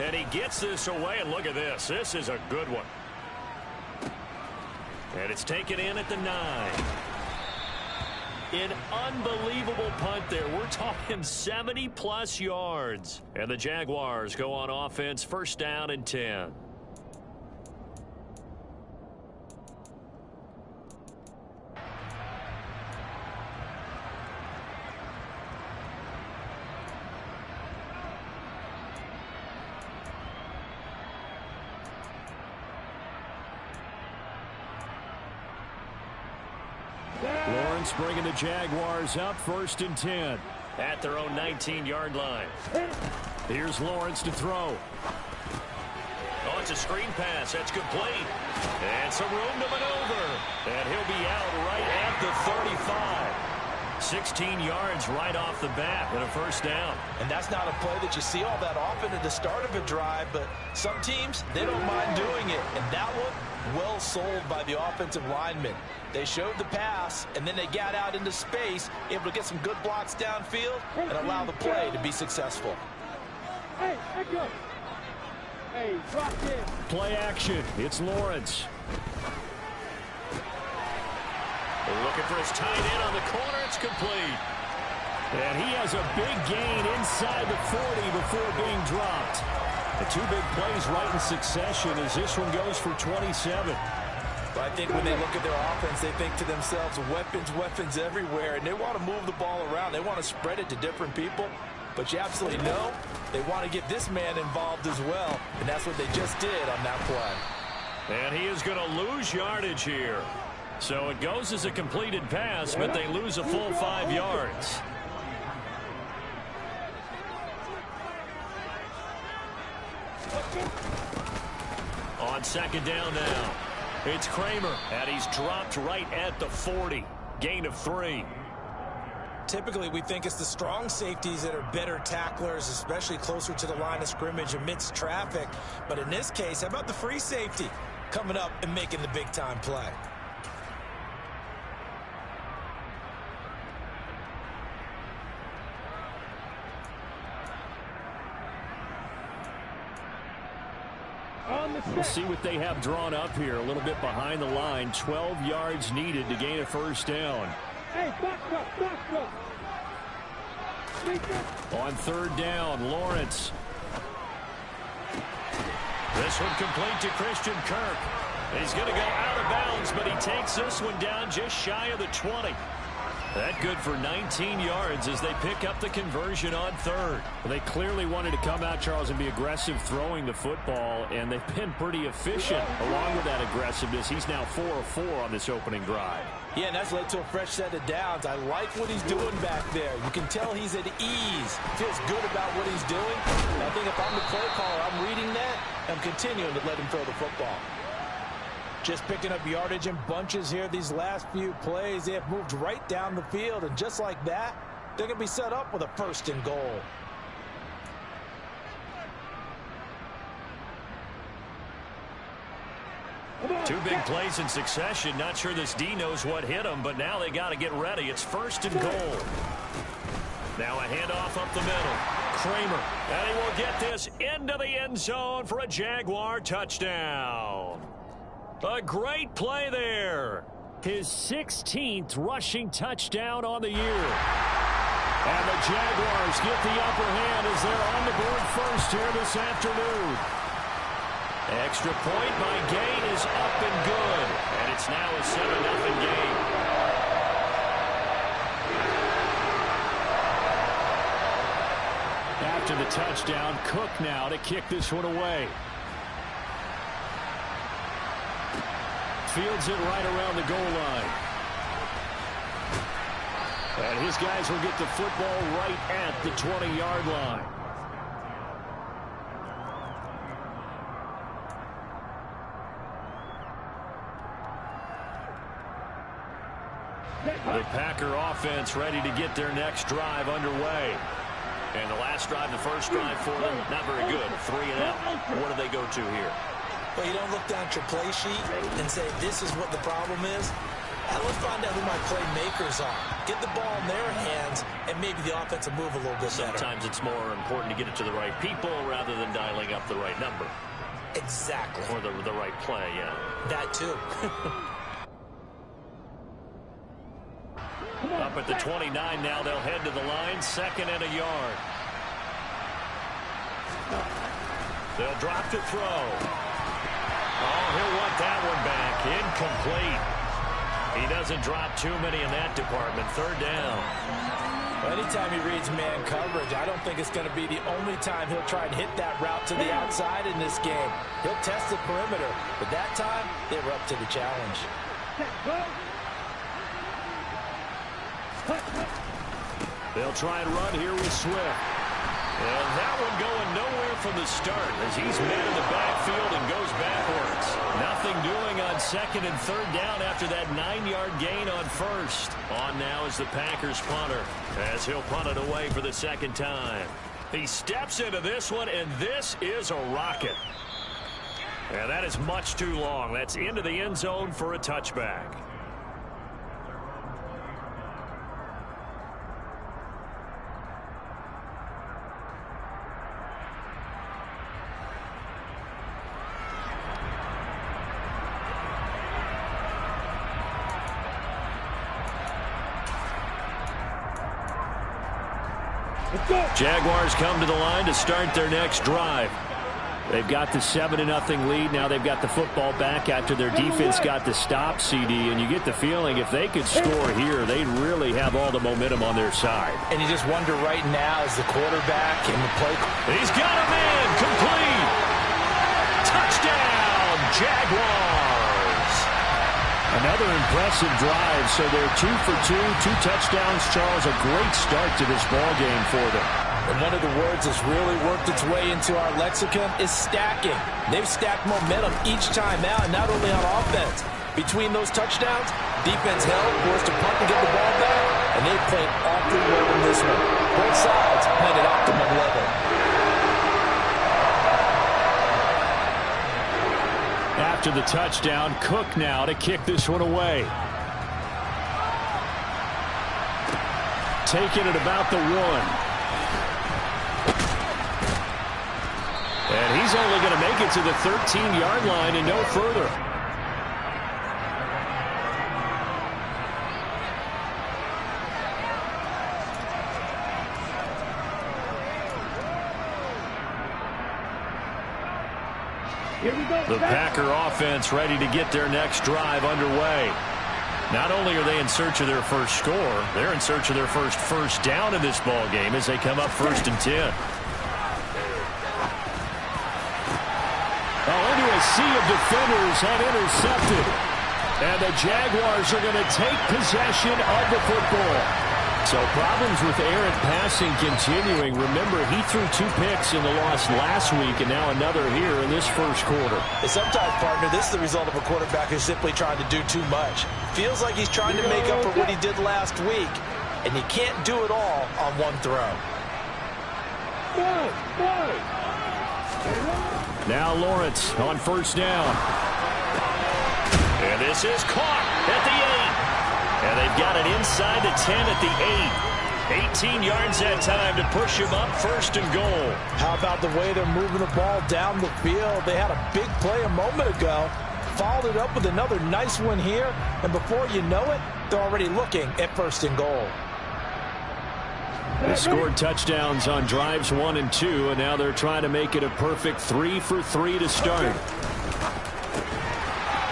And he gets this away, and look at this. This is a good one. And it's taken in at the 9. An unbelievable punt there. We're talking 70-plus yards. And the Jaguars go on offense, first down and 10. Lawrence bringing the Jaguars up first and 10 at their own 19-yard line. Here's Lawrence to throw. Oh, it's a screen pass. That's complete. And some room to maneuver. And he'll be out right at the 35. 16 yards right off the bat and a first down. And that's not a play that you see all that often at the start of a drive, but some teams, they don't mind doing it. And that one, well sold by the offensive lineman. They showed the pass, and then they got out into space, able to get some good blocks downfield and allow the play to be successful. Hey, go. Hey, drop in. Play action. It's Lawrence. Looking for his tight end on the corner. It's complete. And he has a big gain inside the 40 before being dropped. The two big plays right in succession as this one goes for 27. But I think when they look at their offense, they think to themselves, weapons everywhere, and they want to move the ball around. They want to spread it to different people. But you absolutely know they want to get this man involved as well, and that's what they just did on that play. And he is going to lose yardage here. So it goes as a completed pass, but they lose a full 5 yards. On second down now, it's Kramer, and he's dropped right at the 40. Gain of 3. Typically, we think it's the strong safeties that are better tacklers, especially closer to the line of scrimmage amidst traffic. But in this case, how about the free safety coming up and making the big-time play? We'll see what they have drawn up here. A little bit behind the line. 12 yards needed to gain a first down. Hey, back up. On third down, Lawrence. This one complete to Christian Kirk. He's going to go out of bounds, but he takes this one down just shy of the 20. That good for 19 yards as they pick up the conversion on third. They clearly wanted to come out, Charles, and be aggressive throwing the football, and they've been pretty efficient along with that aggressiveness. He's now 4 of 4 on this opening drive. Yeah, and that's led to a fresh set of downs. I like what he's doing back there. You can tell he's at ease. Feels good about what he's doing. And I think if I'm the play caller, I'm reading that. I'm continuing to let him throw the football. Just picking up yardage in bunches here these last few plays. They have moved right down the field, and just like that, they're going to be set up with a first and goal. Two big plays in succession. Not sure this D knows what hit him, but now they got to get ready. It's first and goal. Now a handoff up the middle. Kramer, and he will get this into the end zone for a Jaguar touchdown. A great play there. His 16th rushing touchdown on the year. And the Jaguars get the upper hand as they're on the board first here this afternoon. Extra point by Gain is up and good. And it's now a 7-0 game. After the touchdown, Cook now to kick this one away. Fields it right around the goal line. And his guys will get the football right at the 20-yard line. The Packer offense ready to get their next drive underway. And the last drive, the first drive for them, not very good. 3 and out. What do they go to here? Well, you don't look down at your play sheet and say, this is what the problem is. Let's find out who my playmakers are. get the ball in their hands, and maybe the offense will move a little bit better. Sometimes it's more important to get it to the right people rather than dialing up the right number. Exactly. Or the right play, yeah. That too. Up at the 29 now, they'll head to the line, 2nd and a yard. They'll drop to throw. Oh, he'll want that one back. Incomplete. He doesn't drop too many in that department. 3rd down. Well, anytime he reads man coverage, I don't think it's going to be the only time he'll try and hit that route to the outside in this game. He'll test the perimeter, but that time, they were up to the challenge. They'll try and run here with Swift. And that one going nowhere from the start as he's met in the backfield and goes backwards. Nothing doing on 2nd and 3rd down after that 9-yard gain on 1st. On now is the Packers punter as he'll punt it away for the 2nd time. He steps into this one, and this is a rocket. And that is much too long. That's into the end zone for a touchback. Jaguars come to the line to start their next drive. They've got the 7-0 lead. Now they've got the football back after their defense got the stop, CD. And you get the feeling if they could score here, they'd really have all the momentum on their side. And you just wonder right now as the quarterback in the play. He's got a man. Complete. Touchdown, Jaguars. Another impressive drive. So they're 2 for 2, 2 touchdowns. Charles, a great start to this ball game for them. And one of the words that's really worked its way into our lexicon is stacking. They've stacked momentum each time out, not only on offense. Between those touchdowns, defense held, forced to punt to get the ball back, and they played awfully well in this one. Both sides playing at optimum level. After the touchdown, Cook now to kick this one away. Taking it about the 1. And he's only going to make it to the 13-yard line and no further. The Packer offense ready to get their next drive underway. Not only are they in search of their first score, they're in search of their first down in this ball game as they come up 1st and 10. Into a sea of defenders and intercepted. And the Jaguars are going to take possession of the football. So problems with errant passing continuing. Remember, he threw 2 picks in the loss last week and now another here in this first quarter. And sometimes, partner, this is the result of a quarterback who's simply trying to do too much. Feels like he's trying to make up for what he did last week, and he can't do it all on one throw. Now Lawrence on 1st down. And this is caught at the 8. And they've got it inside the 10 at the 8. 18 yards that time to push him up 1st and goal. How about the way they're moving the ball down the field? They had a big play a moment ago. Followed it up with another nice one here. And before you know it, they're already looking at 1st and goal. They scored touchdowns on drives 1 and 2, and now they're trying to make it a perfect 3 for 3 to start.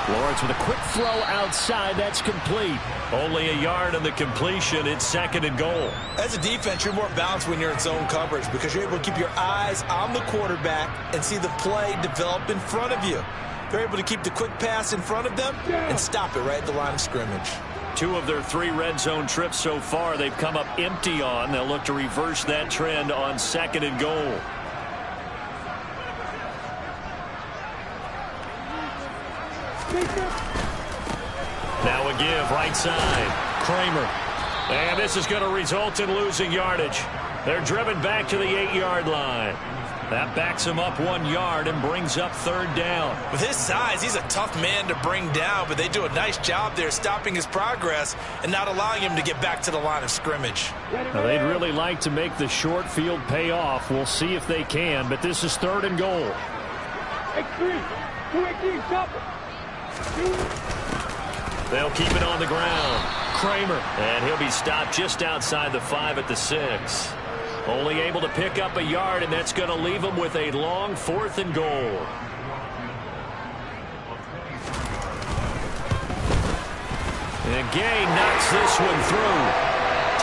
Lawrence with a quick throw outside. That's complete. Only a yard on the completion. It's 2nd and goal. As a defense, you're more balanced when you're in zone coverage because you're able to keep your eyes on the quarterback and see the play develop in front of you. They're able to keep the quick pass in front of them and stop it right at the line of scrimmage. 2 of their 3 red zone trips so far they've come up empty on. They'll look to reverse that trend on 2nd and goal. Now a give right side. Kramer. And this is going to result in losing yardage. They're driven back to the 8-yard line. That backs him up 1 yard and brings up 3rd down. With his size, he's a tough man to bring down, but they do a nice job there stopping his progress and not allowing him to get back to the line of scrimmage. Now, they'd really like to make the short field pay off. We'll see if they can, but this is 3rd and goal. They'll keep it on the ground. Kramer, and he'll be stopped just outside the 5 at the 6. Only able to pick up a yard, and that's going to leave him with a long 4th and goal. And Gay knocks this one through.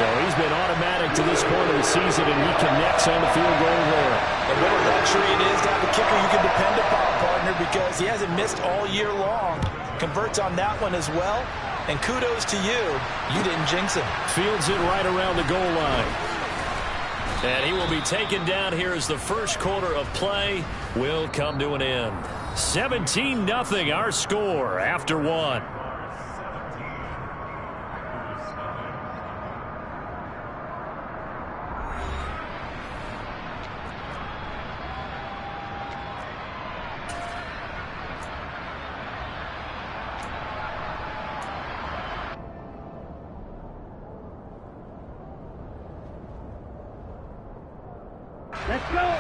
So he's been automatic to this point of the season, and he connects on the field goal there. And what a luxury it is to have a kicker you can depend upon, partner, because he hasn't missed all year long. Converts on that one as well. And kudos to you. You didn't jinx him. Fields it right around the goal line. And he will be taken down here as the first quarter of play will come to an end. 17-0 our score after 1.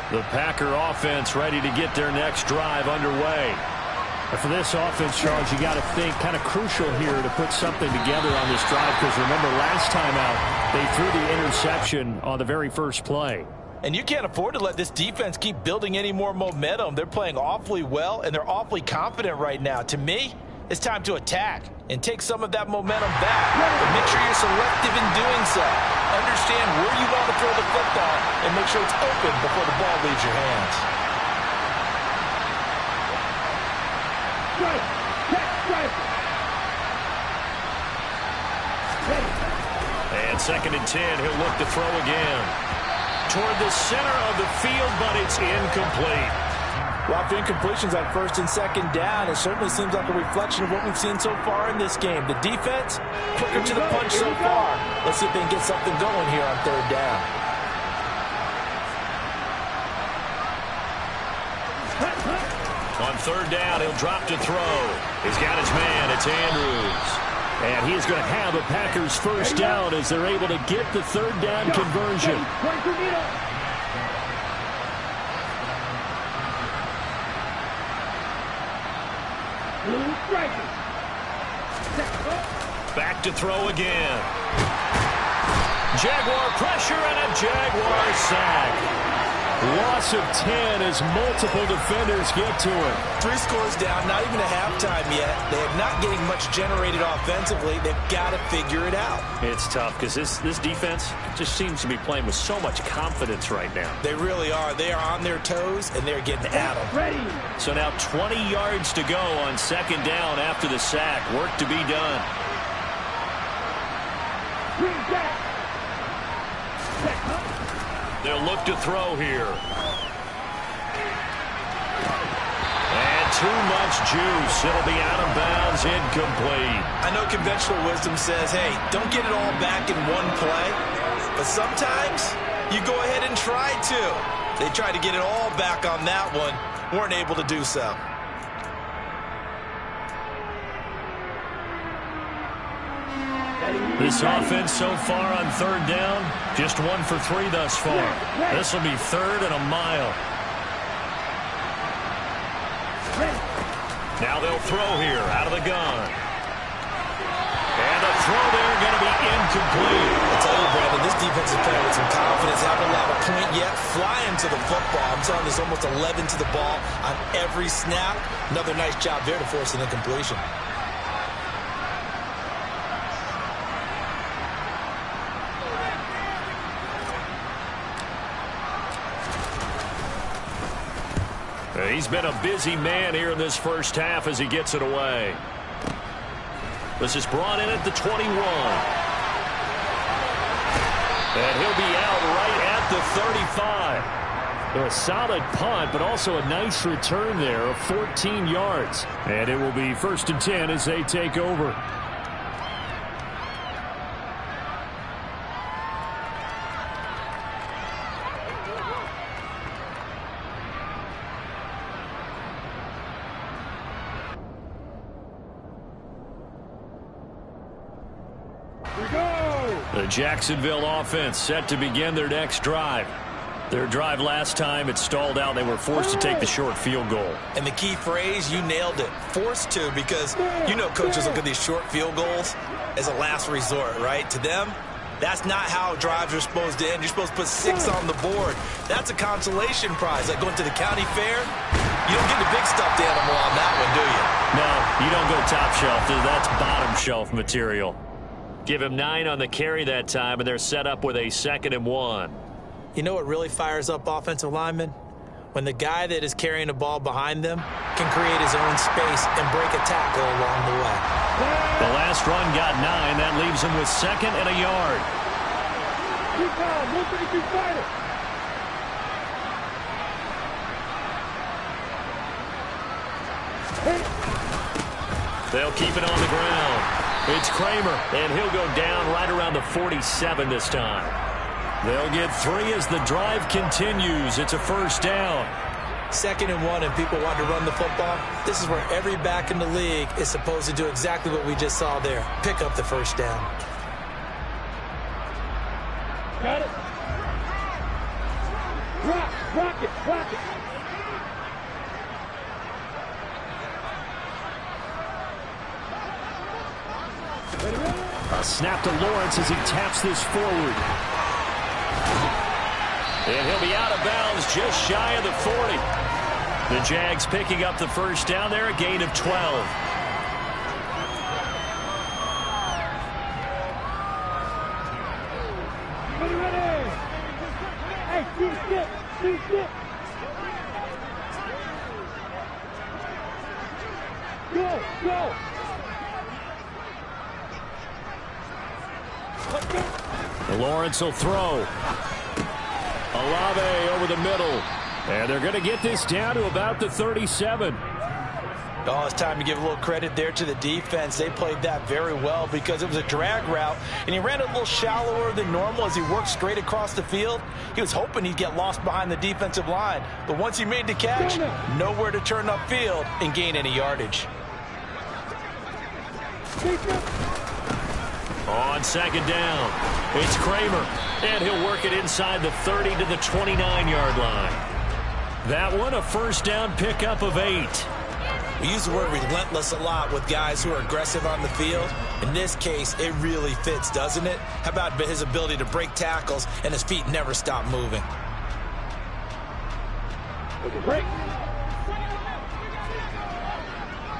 The Packer offense ready to get their next drive underway. And for this offense, Charles, you got to think kind of crucial here to put something together on this drive, because remember last time out they threw the interception on the very first play. And you can't afford to let this defense keep building any more momentum. They're playing awfully well, and they're awfully confident right now. To me, it's time to attack and take some of that momentum back. But make sure you're selective in doing so. Understand where you want to throw the football and make sure it's open before the ball leaves your hands. And 2nd and 10, he'll look to throw again. Toward the center of the field, but it's incomplete. Well, incompletions on 1st and 2nd down, it certainly seems like a reflection of what we've seen so far in this game. The defense, quicker to the punch so far. Let's see if they can get something going here on 3rd down. On 3rd down, he'll drop to throw. He's got his man. It's Andrews. And he's going to have a Packers first down as they're able to get the 3rd down conversion. Back to throw again. Jaguar pressure and a Jaguar sack. Loss of 10 as multiple defenders get to him. 3 scores down, not even a halftime yet. They are not getting much generated offensively. They've got to figure it out. It's tough because this defense just seems to be playing with so much confidence right now. They really are. They are on their toes, and they're getting at them. So now 20 yards to go on 2nd down after the sack. Work to be done. They'll look to throw here. And too much juice. It'll be out of bounds, incomplete. I know conventional wisdom says, hey, don't get it all back in one play. But sometimes you go ahead and try to. They tried to get it all back on that one. Weren't able to do so. This offense so far on 3rd down, just 1 for 3 thus far. This will be 3rd and a mile. Now they'll throw here out of the gun. And the throw there going to be incomplete. I tell you, Brandon, this defense is playing with some confidence. Haven't allowed a point yet. Flying to the football. I'm telling you, there's almost 11 to the ball on every snap. Another nice job there to force an incompletion. He's been a busy man here in this first half as he gets it away. This is brought in at the 21. And he'll be out right at the 35. So a solid punt, but also a nice return there of 14 yards. And it will be 1st and 10 as they take over. We go! The Jacksonville offense set to begin their next drive. Their drive last time, it stalled out. They were forced to take the short field goal. And the key phrase, you nailed it, forced to, because you know coaches look at these short field goals as a last resort, right? To them, that's not how drives are supposed to end. You're supposed to put 6 on the board. That's a consolation prize. Like going to the county fair, you don't get the big stuffed animal on that one, do you? No, you don't go top shelf. That's bottom shelf material. Give him 9 on the carry that time, and they're set up with a 2nd and 1. You know what really fires up offensive linemen? When the guy that is carrying the ball behind them can create his own space and break a tackle along the way. The last run got 9. That leaves him with 2nd and a yard. Keep calm. 132 fighter. They'll keep it on the ground. It's Kramer, and he'll go down right around the 47 this time. They'll get 3 as the drive continues. It's a first down. 2nd and 1, and people want to run the football. This is where every back in the league is supposed to do exactly what we just saw there. Pick up the first down. Got it. Rock it. A snap to Lawrence as he taps this forward. And he'll be out of bounds just shy of the 40. The Jags picking up the first down there, a gain of 12. Ready. Hey, two step. Go. Lawrence will throw. Olave over the middle. And they're going to get this down to about the 37. Oh, it's time to give a little credit there to the defense. They played that very well because it was a drag route, and he ran a little shallower than normal as he worked straight across the field. He was hoping he'd get lost behind the defensive line, but once he made the catch, nowhere to turn upfield and gain any yardage. On 2nd down, it's Kramer, and he'll work it inside the 30 to the 29-yard line. That one, a first down pickup of 8. We use the word relentless a lot with guys who are aggressive on the field. In this case, it really fits, doesn't it? How about his ability to break tackles and his feet never stop moving? Break.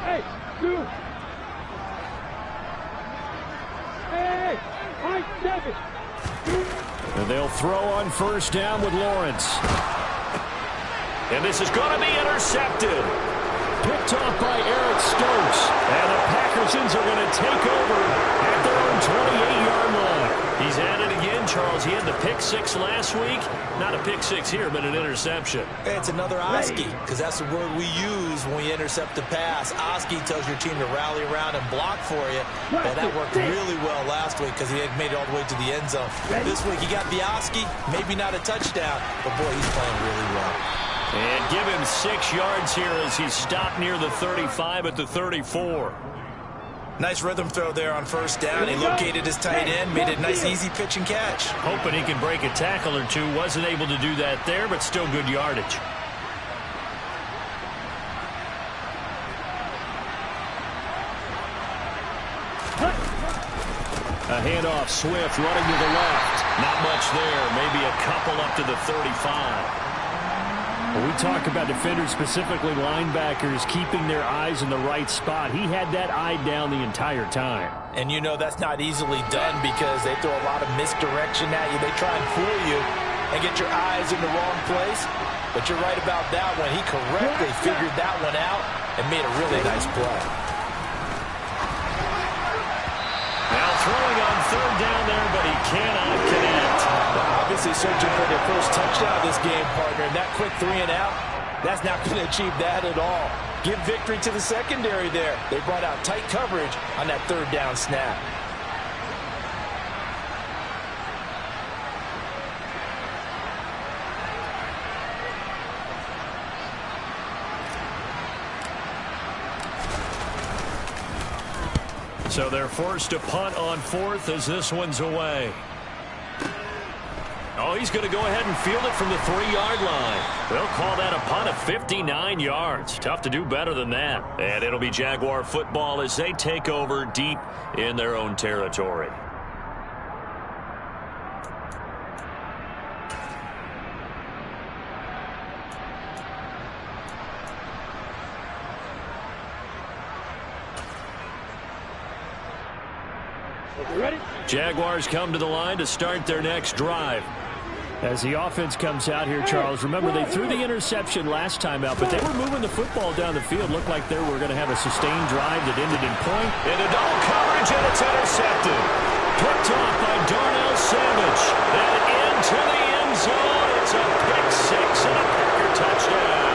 Hey, 2. Hey, high 7. And they'll throw on first down with Lawrence. And this is going to be intercepted. Picked off by Eric Stokes. And the Packersons are going to take over at their own 28-yard line. He's at it again, Charles. He had the pick 6 last week. Not a pick 6 here, but an interception. It's another Oski, because that's the word we use when we intercept a pass. Oski tells your team to rally around and block for you. Well, that worked really well last week because he had made it all the way to the end zone. This week he got the Oski, maybe not a touchdown, but boy, he's playing really well. And give him 6 yards here as he stopped near the 35 at the 34. Nice rhythm throw there on first down. He located his tight end, made a nice easy pitch and catch. Hoping he can break a tackle or two. Wasn't able to do that there, but still good yardage. A handoff, Swift running to the left. Not much there, maybe a couple up to the 35. When we talk about defenders, specifically linebackers, keeping their eyes in the right spot, he had that eye down the entire time. And you know that's not easily done because they throw a lot of misdirection at you. They try and fool you and get your eyes in the wrong place. But you're right about that one. He correctly figured that one out and made a really nice play. Now throwing on third down there, but he cannot connect. Obviously searching for their first touchdown this game, partner. And that quick 3 and out, that's not going to achieve that at all. Give victory to the secondary there. They brought out tight coverage on that third down snap. So they're forced to punt on fourth as this one's away. Oh, he's going to go ahead and field it from the 3-yard line. They'll call that a punt of 59 yards. Tough to do better than that. And it'll be Jaguar football as they take over deep in their own territory. Ready? Jaguars come to the line to start their next drive. As the offense comes out here, Charles, remember they threw the interception last time out, but they were moving the football down the field. Looked like they were going to have a sustained drive that ended in point. Into double coverage, and it's intercepted. Picked off by Darnell Savage. And into the end zone. It's a pick six and a Packer touchdown.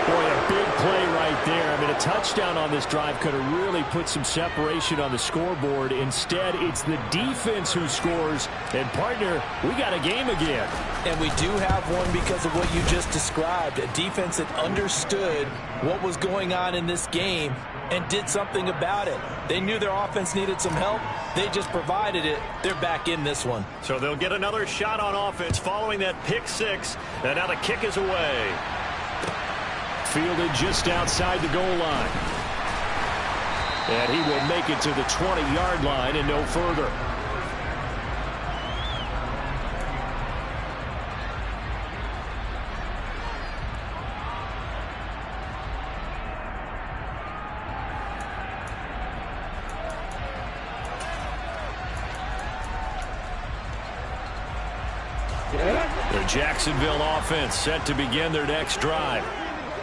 Boy, a big play right there. I mean, a touchdown on this drive could have really put some separation on the scoreboard. Instead, it's the defense who scores. And, partner, we got a game again. And we do have one because of what you just described. A defense that understood what was going on in this game and did something about it. They knew their offense needed some help. They just provided it. They're back in this one. So they'll get another shot on offense following that pick six. And now the kick is away. Fielded just outside the goal line. And he will make it to the 20-yard line and no further. The Jacksonville offense set to begin their next drive.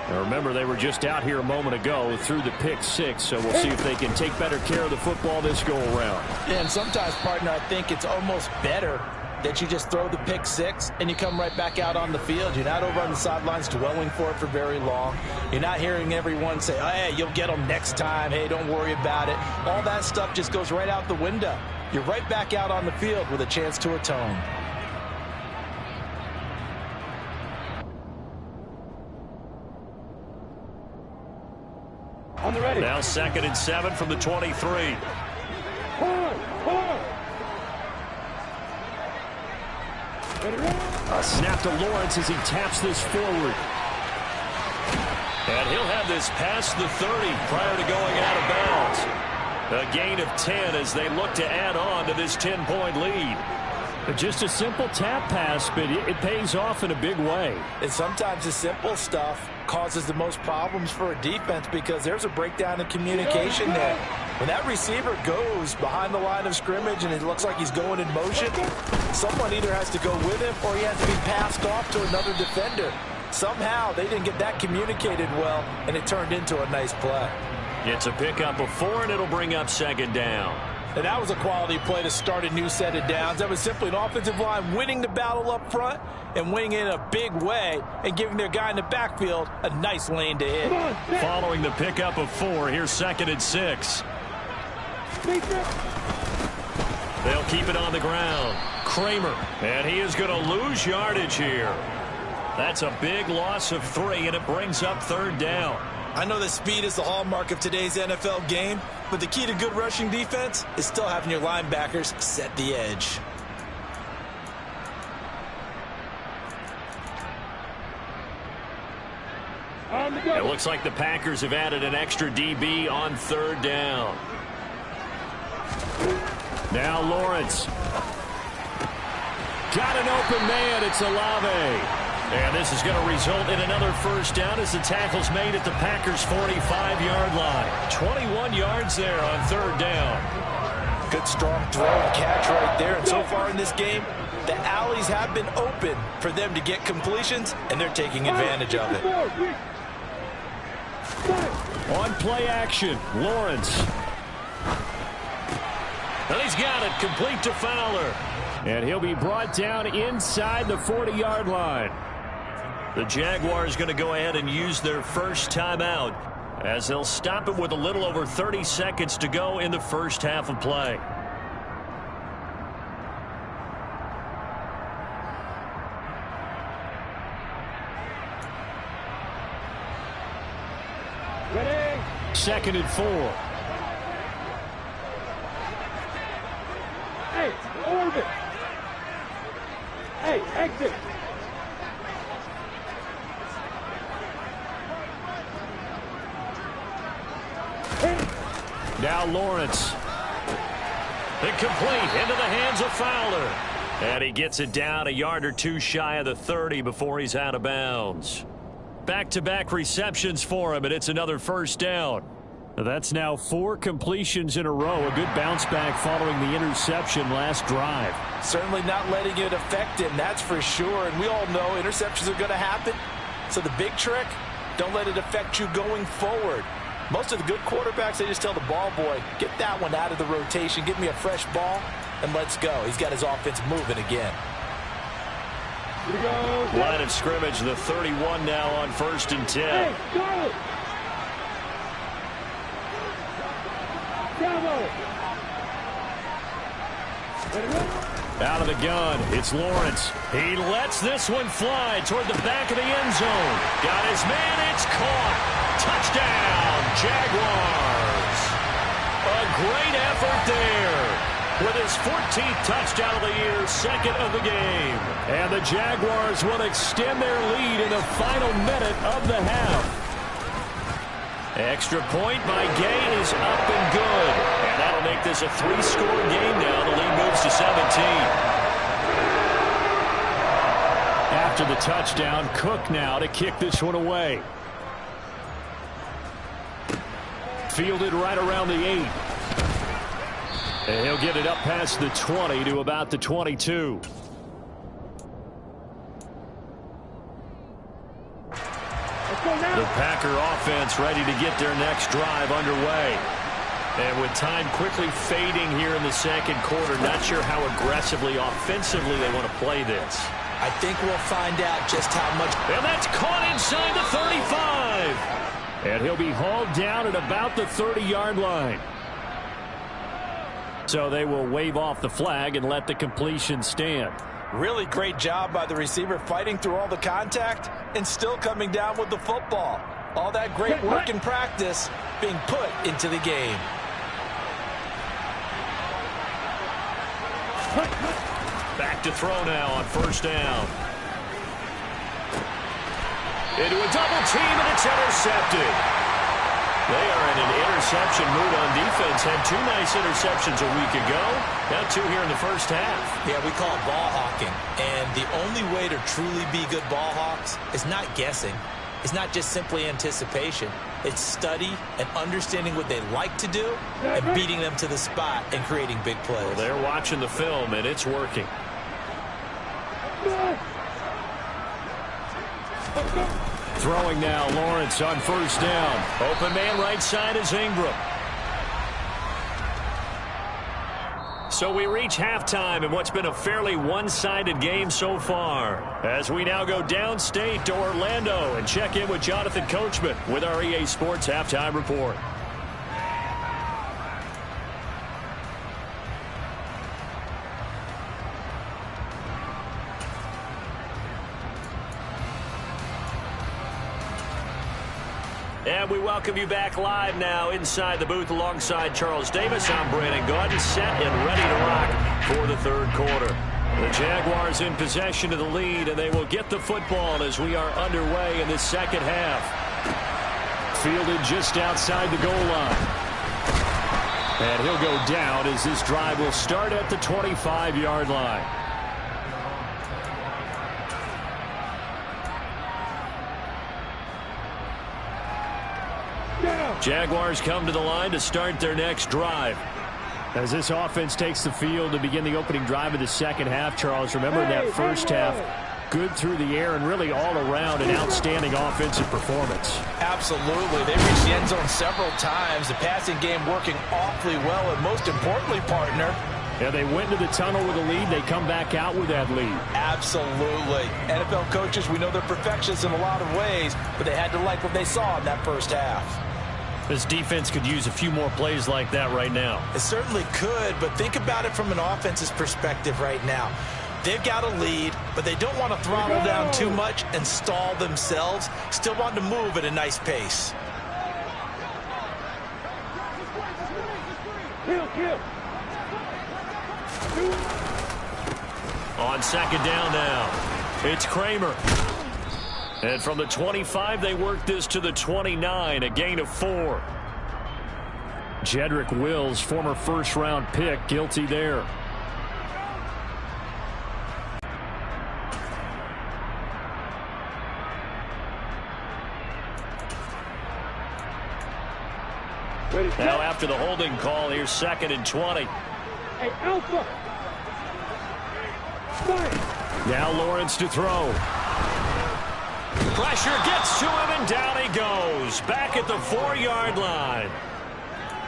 Now remember, they were just out here a moment ago through the pick six, so we'll see if they can take better care of the football this go-around. And sometimes, partner, I think it's almost better that you just throw the pick six and you come right back out on the field. You're not over on the sidelines dwelling for it for very long. You're not hearing everyone say, oh, hey, you'll get them next time. Hey, don't worry about it. All that stuff just goes right out the window. You're right back out on the field with a chance to atone. On the ready. Now 2nd and 7 from the 23. Hold on. Ready. A snap to Lawrence as he taps this forward. And he'll have this past the 30 prior to going out of bounds. A gain of 10 as they look to add on to this 10-point lead. Just a simple tap pass, but it pays off in a big way. And sometimes the simple stuff causes the most problems for a defense because there's a breakdown in communication there. When that receiver goes behind the line of scrimmage and it looks like he's going in motion, someone either has to go with him or he has to be passed off to another defender. Somehow they didn't get that communicated well, and it turned into a nice play. It's a pickup of 4, and it'll bring up 2nd down. And that was a quality play to start a new set of downs. That was simply an offensive line winning the battle up front and winning in a big way and giving their guy in the backfield a nice lane to hit. Following the pickup of 4, here's 2nd and 6. They'll keep it on the ground. Kramer, and he is going to lose yardage here. That's a big loss of 3, and it brings up 3rd down. I know that speed is the hallmark of today's NFL game, but the key to good rushing defense is still having your linebackers set the edge. It looks like the Packers have added an extra DB on 3rd down. Now Lawrence. Got an open man. It's Olave. And this is going to result in another 1st down as the tackle's made at the Packers' 45-yard line. 21 yards there on 3rd down. Good strong throw and catch right there. And so far in this game, the alleys have been open for them to get completions, and they're taking advantage of it. On play action, Lawrence. And he's got it, complete to Fowler. And he'll be brought down inside the 40-yard line. The Jaguars going to go ahead and use their first timeout as they'll stop it with a little over 30 seconds to go in the first half of play. Ready. 2nd and 4. Hey, exit. Now Lawrence. Incomplete into the hands of Fowler. And he gets it down a yard or two shy of the 30 before he's out of bounds. Back-to-back receptions for him, and it's another first down. That's now 4 completions in a row. A good bounce back following the interception last drive. Certainly not letting it affect him, that's for sure. And we all know interceptions are going to happen. So the big trick, don't let it affect you going forward. Most of the good quarterbacks, they just tell the ball boy, get that one out of the rotation, give me a fresh ball, and let's go. He's got his offense moving again. Line of scrimmage, the 31 now on 1st and 10. Hey, go! Bravo! Out of the gun, it's Lawrence. He lets this one fly toward the back of the end zone. Got his man, it's caught. Touchdown, Jaguars. A great effort there. With his 14th touchdown of the year, 2nd of the game. And the Jaguars will extend their lead in the final minute of the half. Extra point by Gay is up and good. And that'll make this a 3-score game now. The lead moves to 17. After the touchdown, Cook now to kick this one away. Fielded right around the 8. And he'll get it up past the 20 to about the 22. The Packer offense ready to get their next drive underway. And with time quickly fading here in the second quarter, not sure how aggressively, offensively they want to play this. I think we'll find out just how much. And that's caught inside the 35. And he'll be hauled down at about the 30-yard line. So they will wave off the flag and let the completion stand. Really great job by the receiver fighting through all the contact and still coming down with the football. All that great work in practice being put into the game. Back to throw now on 1st down. Into a double team, and it's intercepted. They are in an interception mood on defense. Had 2 nice interceptions a week ago. Now 2 here in the first half. Yeah, we call it ball hawking. And the only way to truly be good ball hawks is not guessing. It's not just simply anticipation. It's study and understanding what they like to do and beating them to the spot and creating big plays. Well, they're watching the film, and it's working. Throwing now, Lawrence on 1st down. Open man right side is Ingram. So we reach halftime in what's been a fairly one-sided game so far. As we now go downstate to Orlando and check in with Jonathan Coachman with our EA Sports Halftime Report. And we welcome you back live now inside the booth alongside Charles Davis. I'm Brandon Gaudin, set and ready to rock for the 3rd quarter. The Jaguars in possession of the lead, and they will get the football as we are underway in this second half. Fielded just outside the goal line. And he'll go down as this drive will start at the 25-yard line. Jaguars come to the line to start their next drive. As this offense takes the field to begin the opening drive of the second half, Charles, remember that first half, good through the air and really all around an outstanding offensive performance. Absolutely. They reached the end zone several times. The passing game working awfully well, and most importantly, partner, yeah, they went into the tunnel with a lead. They come back out with that lead. Absolutely. NFL coaches, we know they're perfectionists in a lot of ways, but they had to like what they saw in that first half. This defense could use a few more plays like that right now. It certainly could, but think about it from an offense's perspective right now. They've got a lead, but they don't want to throttle down too much and stall themselves. Still want to move at a nice pace. On second down now, it's Kramer. And from the 25, they work this to the 29, a gain of 4. Jedrick Wills, former first-round pick, guilty there. Now after the holding call, here's second and 20. Hey, Alpha! Fire! Now Lawrence to throw. Pressure gets to him, and down he goes. Back at the 4-yard line.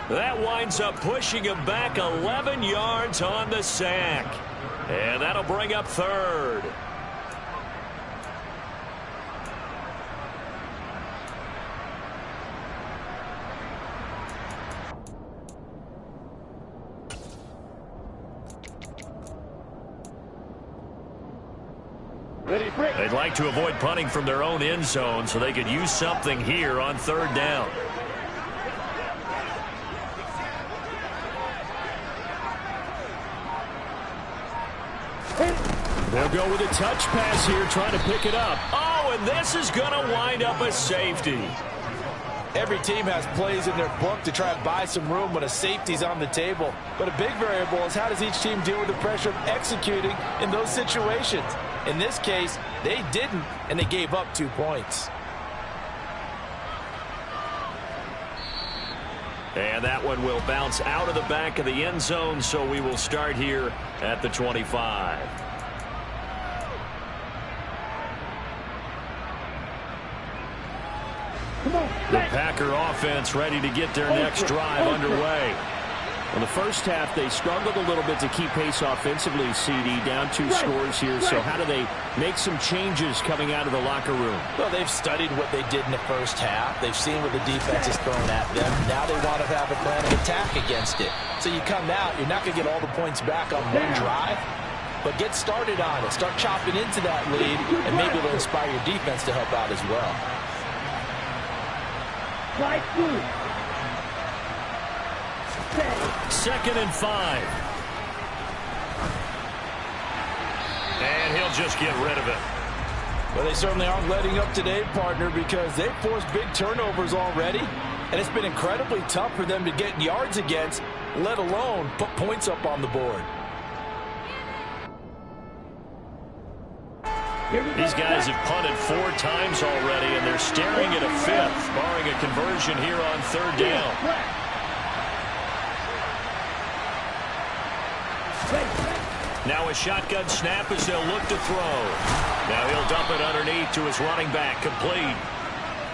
That winds up pushing him back 11 yards on the sack. And that'll bring up third. They'd like to avoid punting from their own end zone so they could use something here on third down. They'll go with a touch pass here, trying to pick it up. Oh, and this is going to wind up a safety. Every team has plays in their book to try and buy some room when a safety's on the table. But a big variable is how does each team deal with the pressure of executing in those situations. In this case, they didn't, and they gave up 2 points. And that one will bounce out of the back of the end zone, so we will start here at the 25. The Packer offense ready to get their next drive underway. In the first half, they struggled a little bit to keep pace offensively, CD, down 2 scores here. So how do they make some changes coming out of the locker room? Well, they've studied what they did in the first half. They've seen what the defense is throwing at them. Now they want to have a plan of attack against it. So you come out, you're not going to get all the points back on one drive, but get started on it. Start chopping into that lead, and maybe it'll inspire your defense to help out as well. Second and 5. And he'll just get rid of it. Well, they certainly aren't letting up today, partner, because they've forced big turnovers already, and it's been incredibly tough for them to get yards against, let alone put points up on the board. These guys have punted 4 times already, and they're staring at a 5th, barring a conversion here on third down. Now a shotgun snap as they'll look to throw. Now he'll dump it underneath to his running back, complete.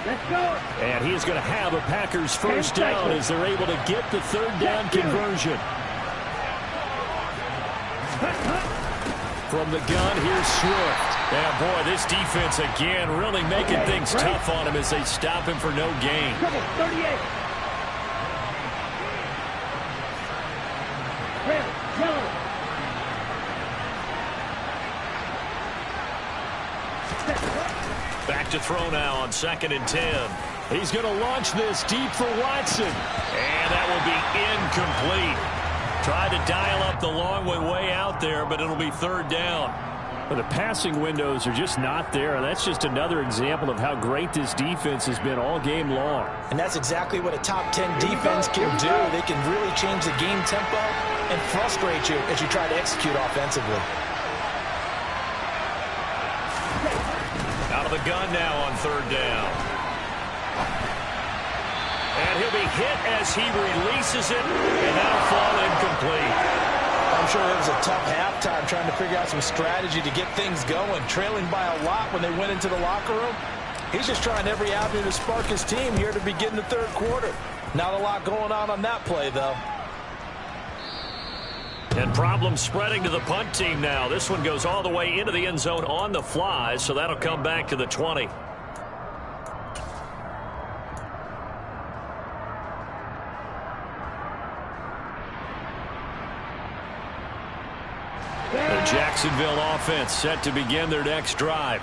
Let's go! And he's going to have a Packers first down as they're able to get the third down conversion. From the gun, here's Swift. Yeah, boy, this defense again really making things tough on him as they stop him for no gain. 38. Red, yellow. Back to throw now on second and 10. He's going to launch this deep for Watson. And that will be incomplete. Tried to dial up the long way out there, but it'll be third down. But the passing windows are just not there, and that's just another example of how great this defense has been all game long. And that's exactly what a top 10 defense can do. They can really change the game tempo and frustrate you as you try to execute offensively. Out of the gun now on third down. And he'll be hit as he releases it, and that'll fall incomplete. I'm sure it was a tough halftime trying to figure out some strategy to get things going. Trailing by a lot when they went into the locker room. He's just trying every avenue to spark his team here to begin the third quarter. Not a lot going on that play, though. And problems spreading to the punt team now. This one goes all the way into the end zone on the fly, so that'll come back to the 20. The Jacksonville offense set to begin their next drive.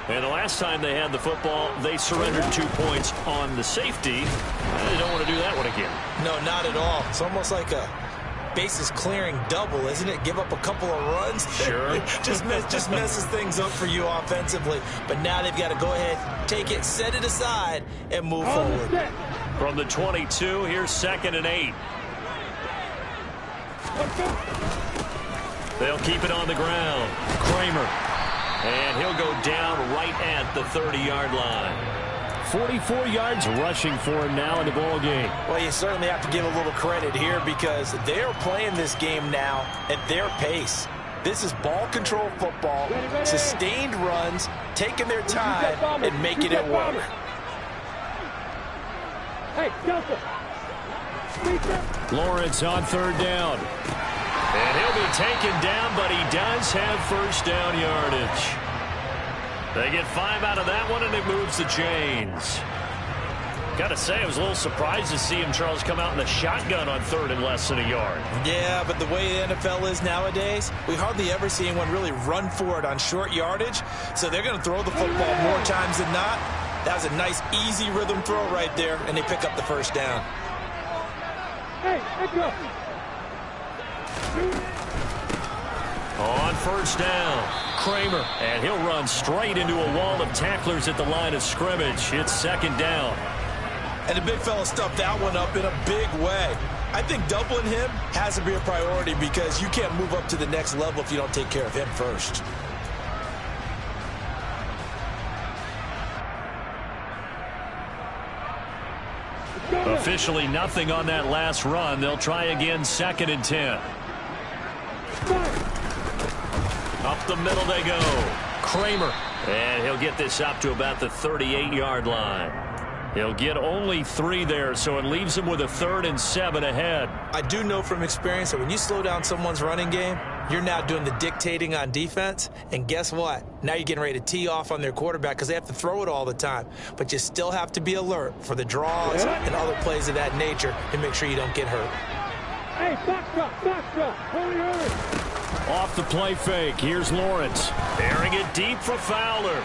And the last time they had the football, they surrendered 2 points on the safety. They don't want to do that one again. No, not at all. It's almost like a bases clearing double, isn't it? Give up a couple of runs. Sure. just messes things up for you offensively. But now they've got to go ahead, take it, set it aside, and move forward. From the 22, here's 2nd and 8. They'll keep it on the ground. Kramer. And he'll go down right at the 30-yard line. 44 yards rushing for him now in the ball game. Well, you certainly have to give a little credit here because they're playing this game now at their pace. This is ball control football, sustained runs, taking their time and making it work. Hey, Delta. Lawrence on 3rd down. And he'll be taken down, but he does have first down yardage. They get 5 out of that one, and it moves the chains. Got to say, I was a little surprised to see him, Charles, come out in the shotgun on 3rd and less than a yard. Yeah, but the way the NFL is nowadays, we hardly ever see anyone really run for it on short yardage. So they're going to throw the football more times than not. That was a nice, easy rhythm throw right there, and they pick up the first down. Hey, let's go. On 1st down, Kramer, and he'll run straight into a wall of tacklers at the line of scrimmage. It's 2nd down. And the big fella stuffed that one up in a big way. I think doubling him has to be a priority because you can't move up to the next level if you don't take care of him first. Officially nothing on that last run. They'll try again, 2nd and 10. Up the middle they go. Kramer. And he'll get this up to about the 38-yard line. He'll get only 3 there, so it leaves him with a 3rd and 7 ahead. I do know from experience that when you slow down someone's running game, you're now doing the dictating on defense. And guess what? Now you're getting ready to tee off on their quarterback because they have to throw it all the time. But you still have to be alert for the draws and other plays of that nature to make sure you don't get hurt. Hey, box drop, hurry. Off the play fake. Here's Lawrence. Bearing it deep for Fowler.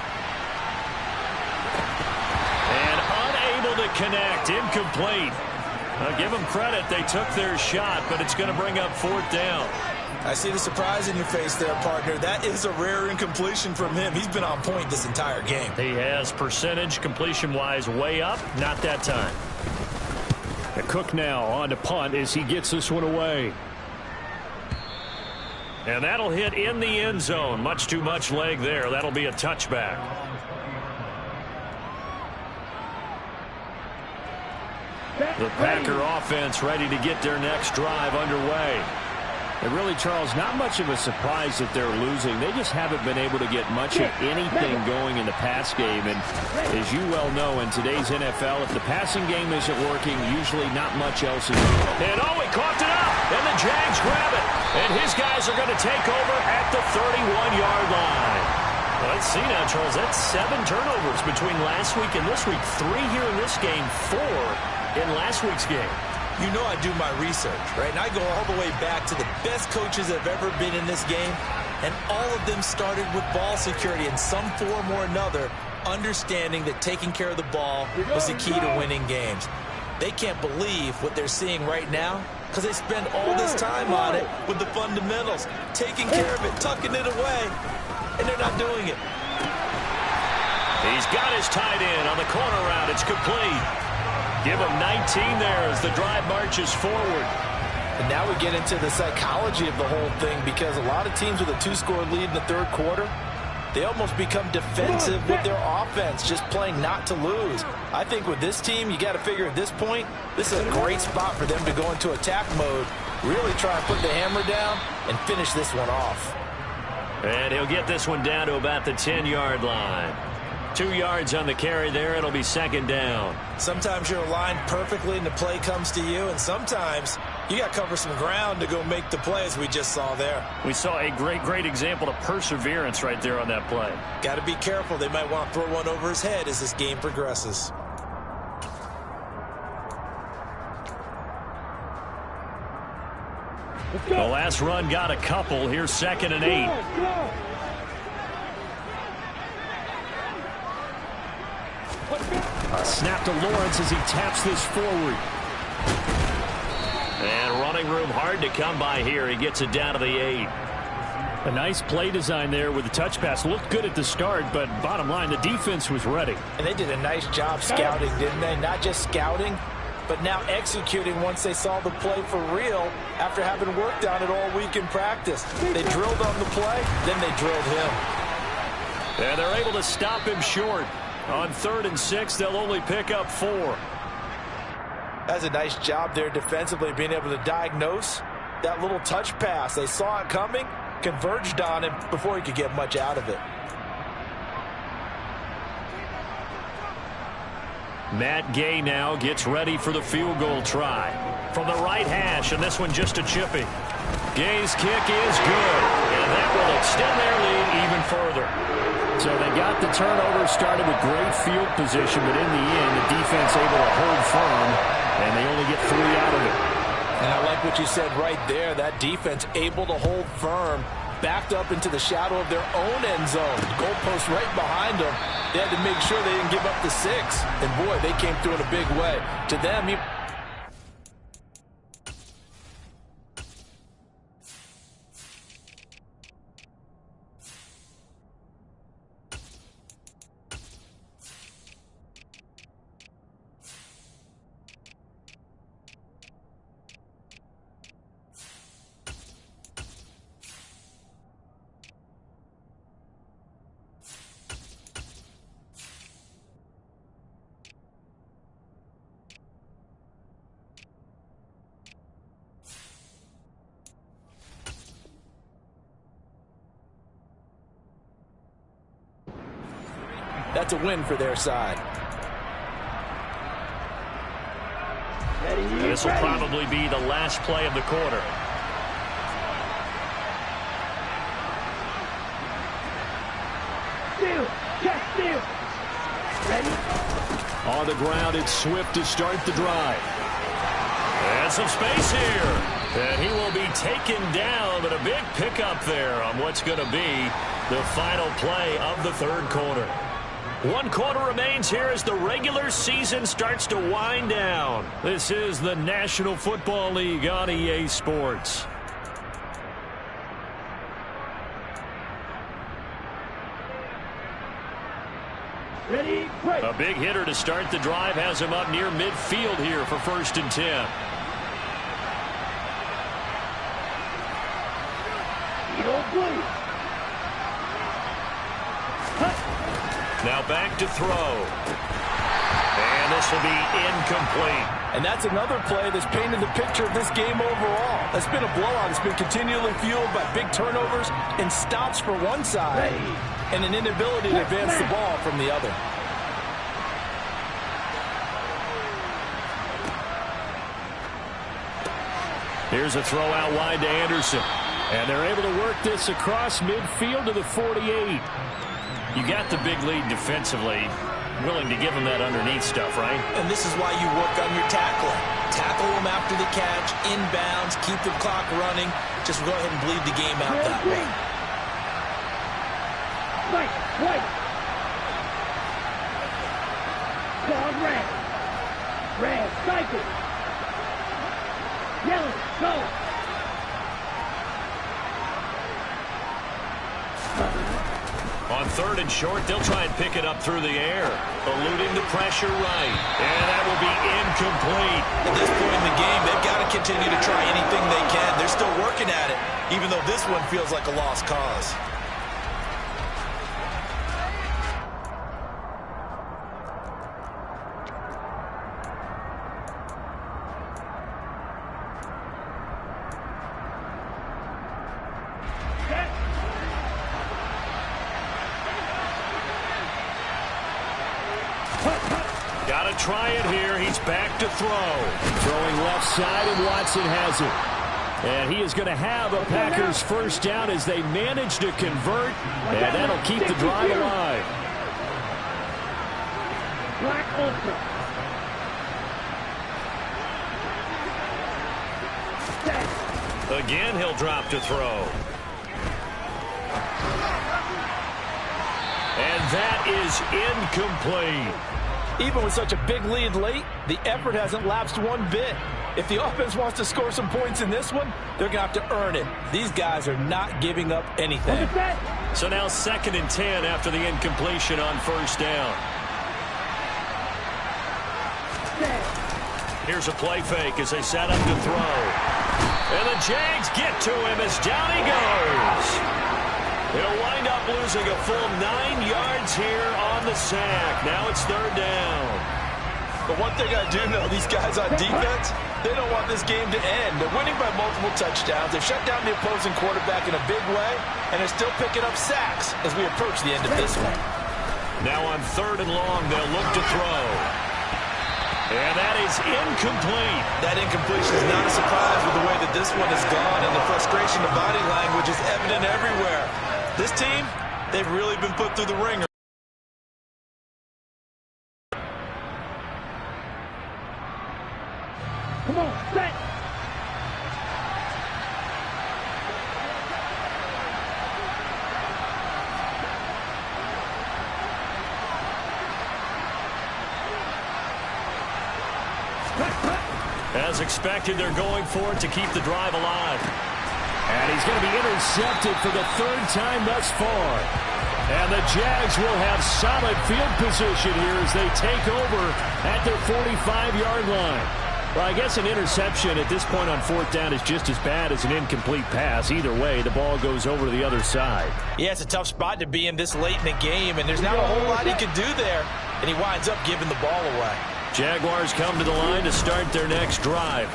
And unable to connect. Incomplete. I'll give them credit. They took their shot, but it's going to bring up 4th down. I see the surprise in your face there, partner. That is a rare incompletion from him. He's been on point this entire game. He has percentage completion-wise way up. Not that time. Cook now on to punt as he gets this one away. And that'll hit in the end zone. Much too much leg there. That'll be a touchback. The Packer offense ready to get their next drive underway. And really, Charles, not much of a surprise that they're losing. They just haven't been able to get much of anything going in the pass game. And as you well know, in today's NFL, if the passing game isn't working, usually not much else is. And oh, he coughed it up. And the Jags grab it. And his guys are going to take over at the 31-yard line. Let's see now, Charles. That's 7 turnovers between last week and this week. 3 here in this game, 4 in last week's game. You know I do my research, right? And I go all the way back to the best coaches that have ever been in this game. And all of them started with ball security in some form or another, understanding that taking care of the ball was the key to winning games. They can't believe what they're seeing right now because they spend all this time on it with the fundamentals, taking care of it, tucking it away, and they're not doing it. He's got his tight end on the corner route. It's complete. Give him 19 there as the drive marches forward. And now we get into the psychology of the whole thing because a lot of teams with a 2-score lead in the 3rd quarter, they almost become defensive with their offense, just playing not to lose. I think with this team, you got to figure at this point, this is a great spot for them to go into attack mode, really try and put the hammer down and finish this one off. And he'll get this one down to about the 10-yard line. 2 yards on the carry there. It'll be 2nd down. Sometimes you're aligned perfectly and the play comes to you, and sometimes you got to cover some ground to go make the play, as we just saw there. We saw a great example of perseverance right there on that play. Got to be careful. They might want to throw one over his head as this game progresses. The last run got a couple. Here's 2nd and 8. A snap to Lawrence as he taps this forward. And running running room hard to come by here. He gets it down to the 8. A nice play design there with the touch pass. Looked good at the start, but bottom line, the defense was ready. And they did a nice job scouting, didn't they? Not just scouting, but now executing once they saw the play for real after having worked on it all week in practice. They drilled on the play, then they drilled him. And they're able to stop him short. On 3rd and 6, they'll only pick up 4. That's a nice job there defensively, being able to diagnose that little touch pass. They saw it coming, converged on him before he could get much out of it. Matt Gay now gets ready for the field goal try. From the right hash, and this one just a chipping. Gay's kick is good, and that will extend their lead even further. So they got the turnover started with great field position, but in the end, the defense able to hold firm, and they only get 3 out of it. And I like what you said right there. That defense able to hold firm, backed up into the shadow of their own end zone. Goalpost right behind them. They had to make sure they didn't give up the 6. And boy, they came through in a big way. To them, that's a win for their side. This will probably be the last play of the quarter. Steal, check, steal. Ready? On the ground, it's Swift to start the drive. And some space here. And he will be taken down, but a big pickup there on what's going to be the final play of the 3rd quarter. 1 quarter remains here as the regular season starts to wind down. This is the National Football League on EA Sports. Ready, break. A big hitter to start the drive has him up near midfield here for 1st and 10. Now back to throw. And this will be incomplete. And that's another play that's painted the picture of this game overall. It's been a blowout. It's been continually fueled by big turnovers and stops for one side and an inability to advance the ball from the other. Here's a throw out wide to Anderson. And they're able to work this across midfield to the 48. You got the big lead defensively. Willing to give them that underneath stuff, right? And this is why you work on your tackling. Tackle them after the catch, inbounds, keep the clock running. Just go ahead and bleed the game out that way. White. Dog red. Red, cycle. Yellow, go. On 3rd and short, they'll try and pick it up through the air. Eluding the pressure right. And that will be incomplete. At this point in the game, they've got to continue to try anything they can. They're still working at it, even though this one feels like a lost cause. Got to try it here. He's back to throw. Throwing left side, and Watson has it. And he is going to have a Packers first down as they manage to convert, and that'll keep the drive alive. Black ultra. Again, he'll drop to throw. And that is incomplete. Even with such a big lead late, the effort hasn't lapsed one bit. If the offense wants to score some points in this one, they're going to have to earn it. These guys are not giving up anything. So now 2nd and 10 after the incompletion on 1st down. Here's a play fake as they set up to throw. And the Jags get to him as down he goes. He'll wind up losing a full 9 yards here on the sack. Now it's 3rd down. But one thing I do know, these guys on defense, they don't want this game to end. They're winning by multiple touchdowns. They've shut down the opposing quarterback in a big way, and they're still picking up sacks as we approach the end of this one. Now on 3rd and long, they'll look to throw. And that is incomplete. That incompletion is not a surprise with the way that this one has gone, and the frustration of body language is evident everywhere. This team, they've really been put through the ringer. Come on, set. As expected, they're going for it to keep the drive alive. And he's going to be intercepted for the 3rd time thus far. And the Jags will have solid field position here as they take over at their 45-yard line. Well, I guess an interception at this point on 4th down is just as bad as an incomplete pass. Either way, the ball goes over to the other side. Yeah, it's a tough spot to be in this late in the game, and there's not a whole lot he can do there, and he winds up giving the ball away. Jaguars come to the line to start their next drive.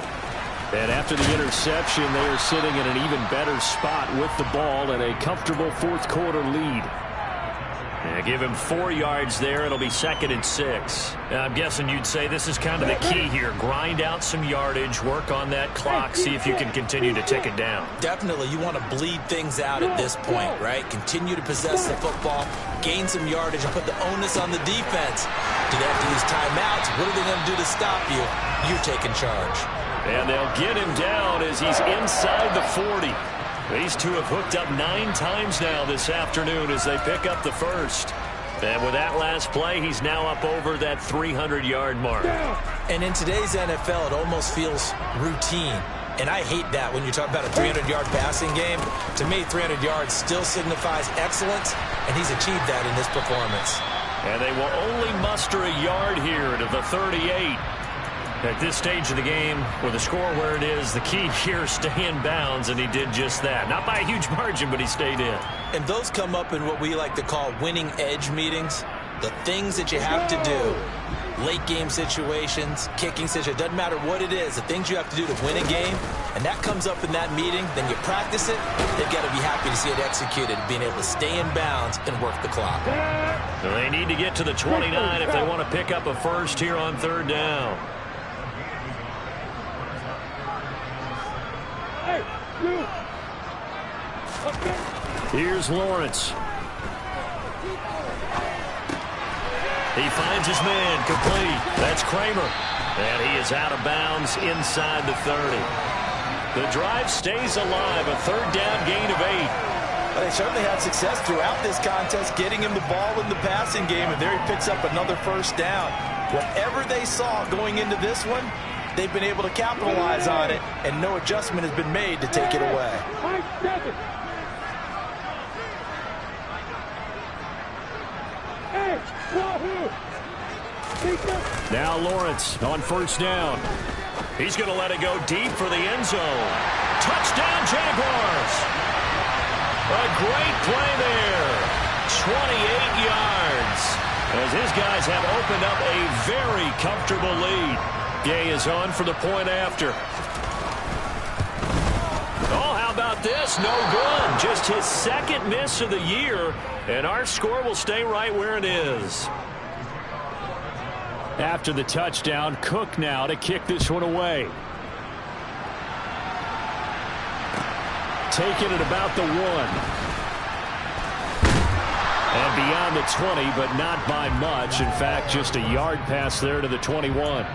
And after the interception, they are sitting in an even better spot with the ball and a comfortable 4th quarter lead. And give him 4 yards there. It'll be 2nd and 6. I'm guessing you'd say this is kind of the key here. Grind out some yardage, work on that clock, see if you can continue to tick it down. Definitely, you want to bleed things out at this point, right? Continue to possess the football, gain some yardage, and put the onus on the defense. Do they have to use timeouts? What are they going to do to stop you? You're taking charge. And they'll get him down as he's inside the 40. These two have hooked up 9 times now this afternoon as they pick up the first. And with that last play, he's now up over that 300-yard mark. And in today's NFL, it almost feels routine. And I hate that when you talk about a 300-yard passing game. To me, 300 yards still signifies excellence, and he's achieved that in this performance. And they will only muster a yard here to the 38. At this stage of the game, with the score where it is, the key here is stay in bounds, and he did just that. Not by a huge margin, but he stayed in. And those come up in what we like to call winning edge meetings. The things that you have to do, late game situations, kicking situations, doesn't matter what it is, the things you have to do to win a game, and that comes up in that meeting, then you practice it, they've got to be happy to see it executed, being able to stay in bounds and work the clock. So they need to get to the 29 if they want to pick up a first here on 3rd down. Here's Lawrence. He finds his man, complete. That's Kramer. And he is out of bounds inside the 30. The drive stays alive, a 3rd down gain of 8. Well, they certainly had success throughout this contest, getting him the ball in the passing game, and there he picks up another 1st down. Whatever they saw going into this one, they've been able to capitalize on it, and no adjustment has been made to take it away. Now Lawrence on 1st down. He's going to let it go deep for the end zone. Touchdown, Jaguars. A great play there. 28 yards. As his guys have opened up a very comfortable lead. Gay is on for the point after. Oh, how about this? No good. Just his 2nd miss of the year, and our score will stay right where it is. After the touchdown, Cook now to kick this one away. Taking it about the 1. And beyond the 20, but not by much. In fact, just a yard pass there to the 21.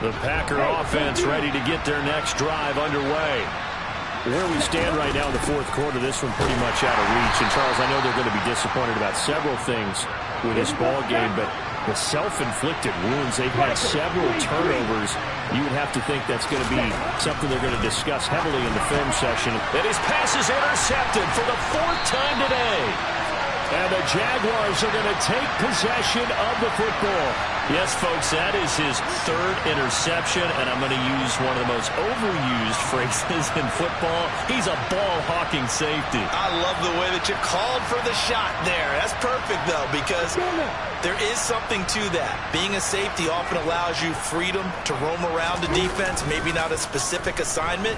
The Packer offense ready to get their next drive underway. where we stand right now in the fourth quarter, this one pretty much out of reach. And, Charles, I know they're going to be disappointed about several things with this ball game, but the self-inflicted wounds, they've had several turnovers. You would have to think that's going to be something they're going to discuss heavily in the film session. And his pass is intercepted for the fourth time today. And the Jaguars are going to take possession of the football. Yes, folks, that is his third interception, and I'm going to use one of the most overused phrases in football. He's a ball-hawking safety. I love the way that you called for the shot there. That's perfect, though, because there is something to that. Being a safety often allows you freedom to roam around the defense, maybe not a specific assignment.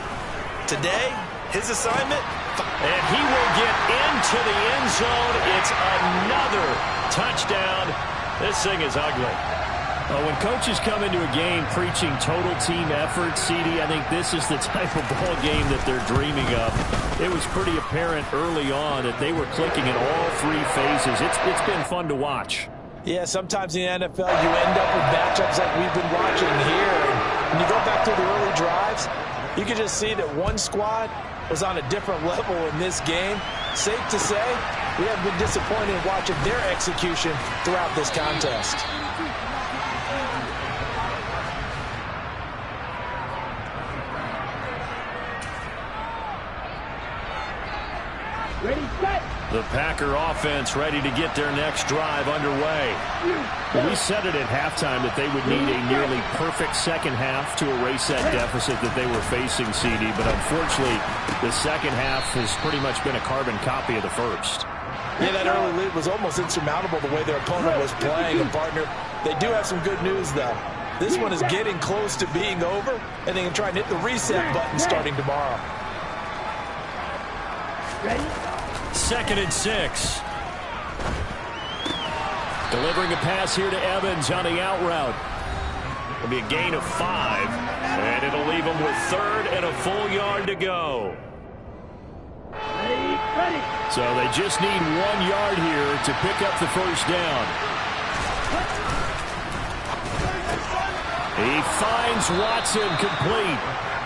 Today, his assignment, and he will get into the end zone. It's another touchdown. This thing is ugly. When coaches come into a game preaching total team effort, CD, I think this is the type of ball game that they're dreaming of. It was pretty apparent early on that they were clicking in all three phases. It's been fun to watch. Yeah, sometimes in the NFL you end up with matchups like we've been watching here. And when you go back to the early drives, you can just see that one squad was on a different level in this game. Safe to say, we have been disappointed in watching their execution throughout this contest. Ready, set. The Packer offense ready to get their next drive underway. Well, we said it at halftime that they would need a nearly perfect second half to erase that deficit that they were facing, CD. But unfortunately, the second half has pretty much been a carbon copy of the first. Yeah, that early lead was almost insurmountable the way their opponent was playing. And, partner, they do have some good news, though. This one is getting close to being over, and they can try and hit the reset button starting tomorrow. Ready. 2nd and 6. Delivering a pass here to Evans on the out route. It'll be a gain of 5, and it'll leave them with 3rd and a full yard to go. Ready, ready. So they just need 1 yard here to pick up the first down. He finds Watson complete.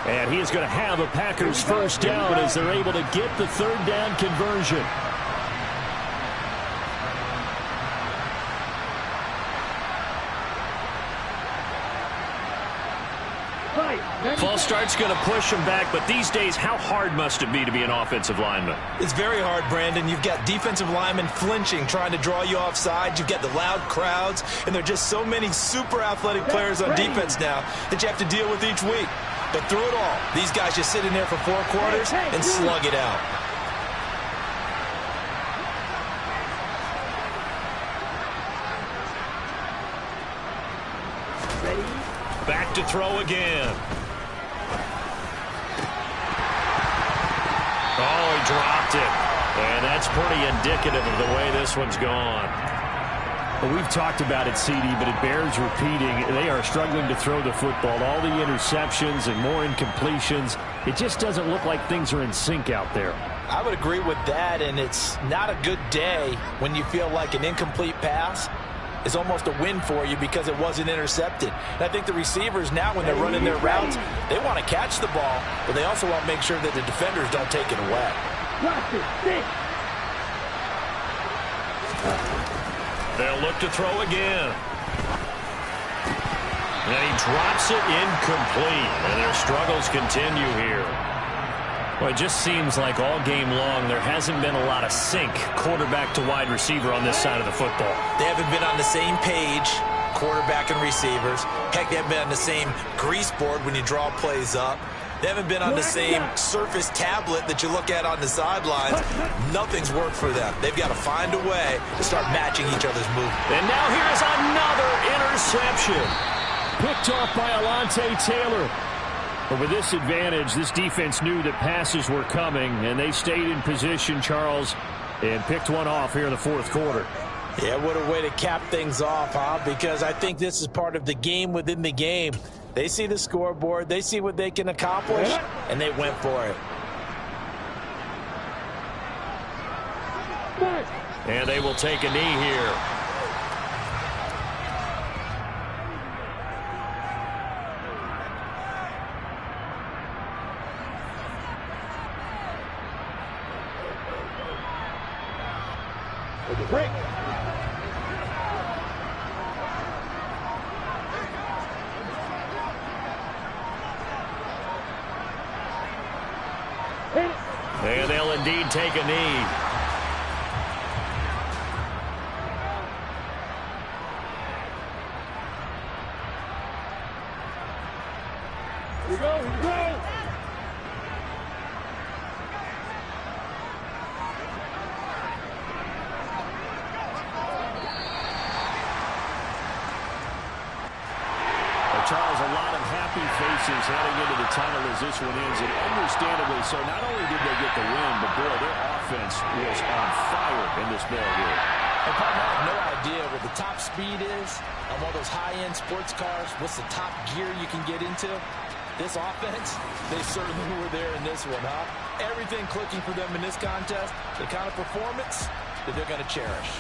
And he is going to have a Packers first down as they're able to get the 3rd down conversion. False start's going to push him back, but these days, how hard must it be to be an offensive lineman? It's very hard, Brandon. You've got defensive linemen flinching, trying to draw you offside. You've got the loud crowds, and there are just so many super athletic players on defense now that you have to deal with each week. But through it all, these guys just sit in there for 4 quarters and slug it out. Back to throw again. Oh, he dropped it. And that's pretty indicative of the way this one's gone. Well, we've talked about it, CD, but it bears repeating. They are struggling to throw the football. All the interceptions and more incompletions. It just doesn't look like things are in sync out there. I would agree with that, and it's not a good day when you feel like an incomplete pass is almost a win for you because it wasn't intercepted. And I think the receivers now, when they're running their routes, they want to catch the ball, but they also want to make sure that the defenders don't take it away. Watch it, stick. They'll look to throw again. And he drops it incomplete. And their struggles continue here. Well, it just seems like all game long there hasn't been a lot of sync quarterback to wide receiver on this side of the football. They haven't been on the same page, quarterback and receivers. Heck, they haven't been on the same grease board when you draw plays up. They haven't been on the same Surface tablet that you look at on the sidelines. Nothing's worked for them. They've got to find a way to start matching each other's movement. And now here's another interception. Picked off by Alontae Taylor. But with this advantage, this defense knew that passes were coming, and they stayed in position, Charles, and picked one off here in the fourth quarter. Yeah, what a way to cap things off, huh? Because I think this is part of the game within the game. They see the scoreboard, they see what they can accomplish, and they went for it. And they will take a knee here. Break. And they'll indeed take a knee. Here we go, here we go. Charles, a lot of happy faces heading into the tunnel as this one ends, and understandably so. Not only did they get the win, but boy, their offense was on fire in this ball game. And partner, I have no idea what the top speed is on one of those high-end sports cars. What's the top gear you can get into? This offense, they certainly were there in this one, huh? Everything clicking for them in this contest, the kind of performance that they're going to cherish.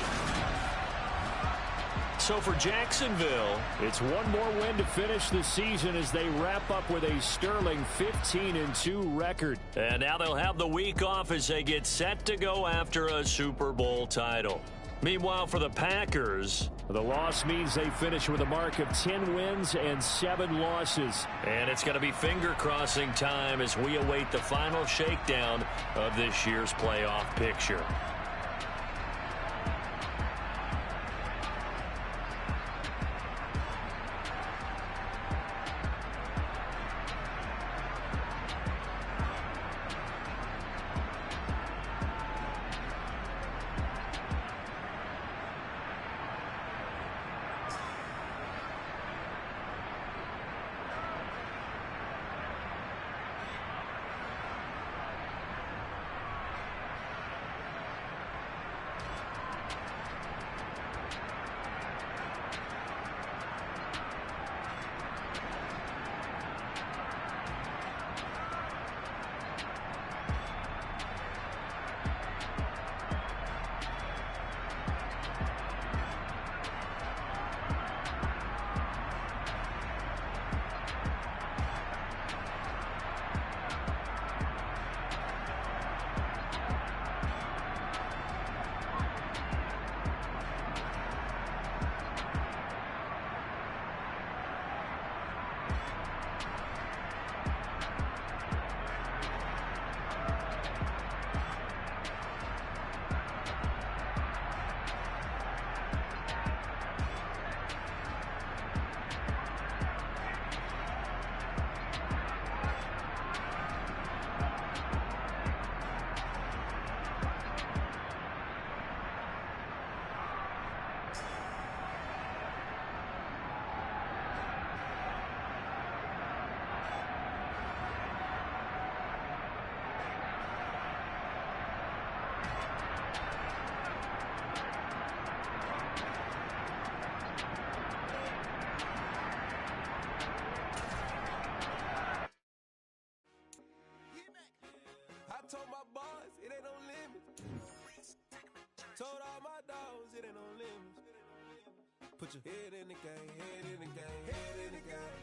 So for Jacksonville, It's one more win to finish the season as they wrap up with a sterling 15-2 record. and now they'll have the week off as they get set to go after a Super Bowl title. Meanwhile, for the Packers, The loss means they finish with a mark of 10 wins and 7 losses. and it's going to be finger-crossing time as we await the final shakedown of this year's playoff picture. Told my boss, it ain't no limit. Told all my dogs, it ain't no limits. Put your head in the game, head in the game, head in the game.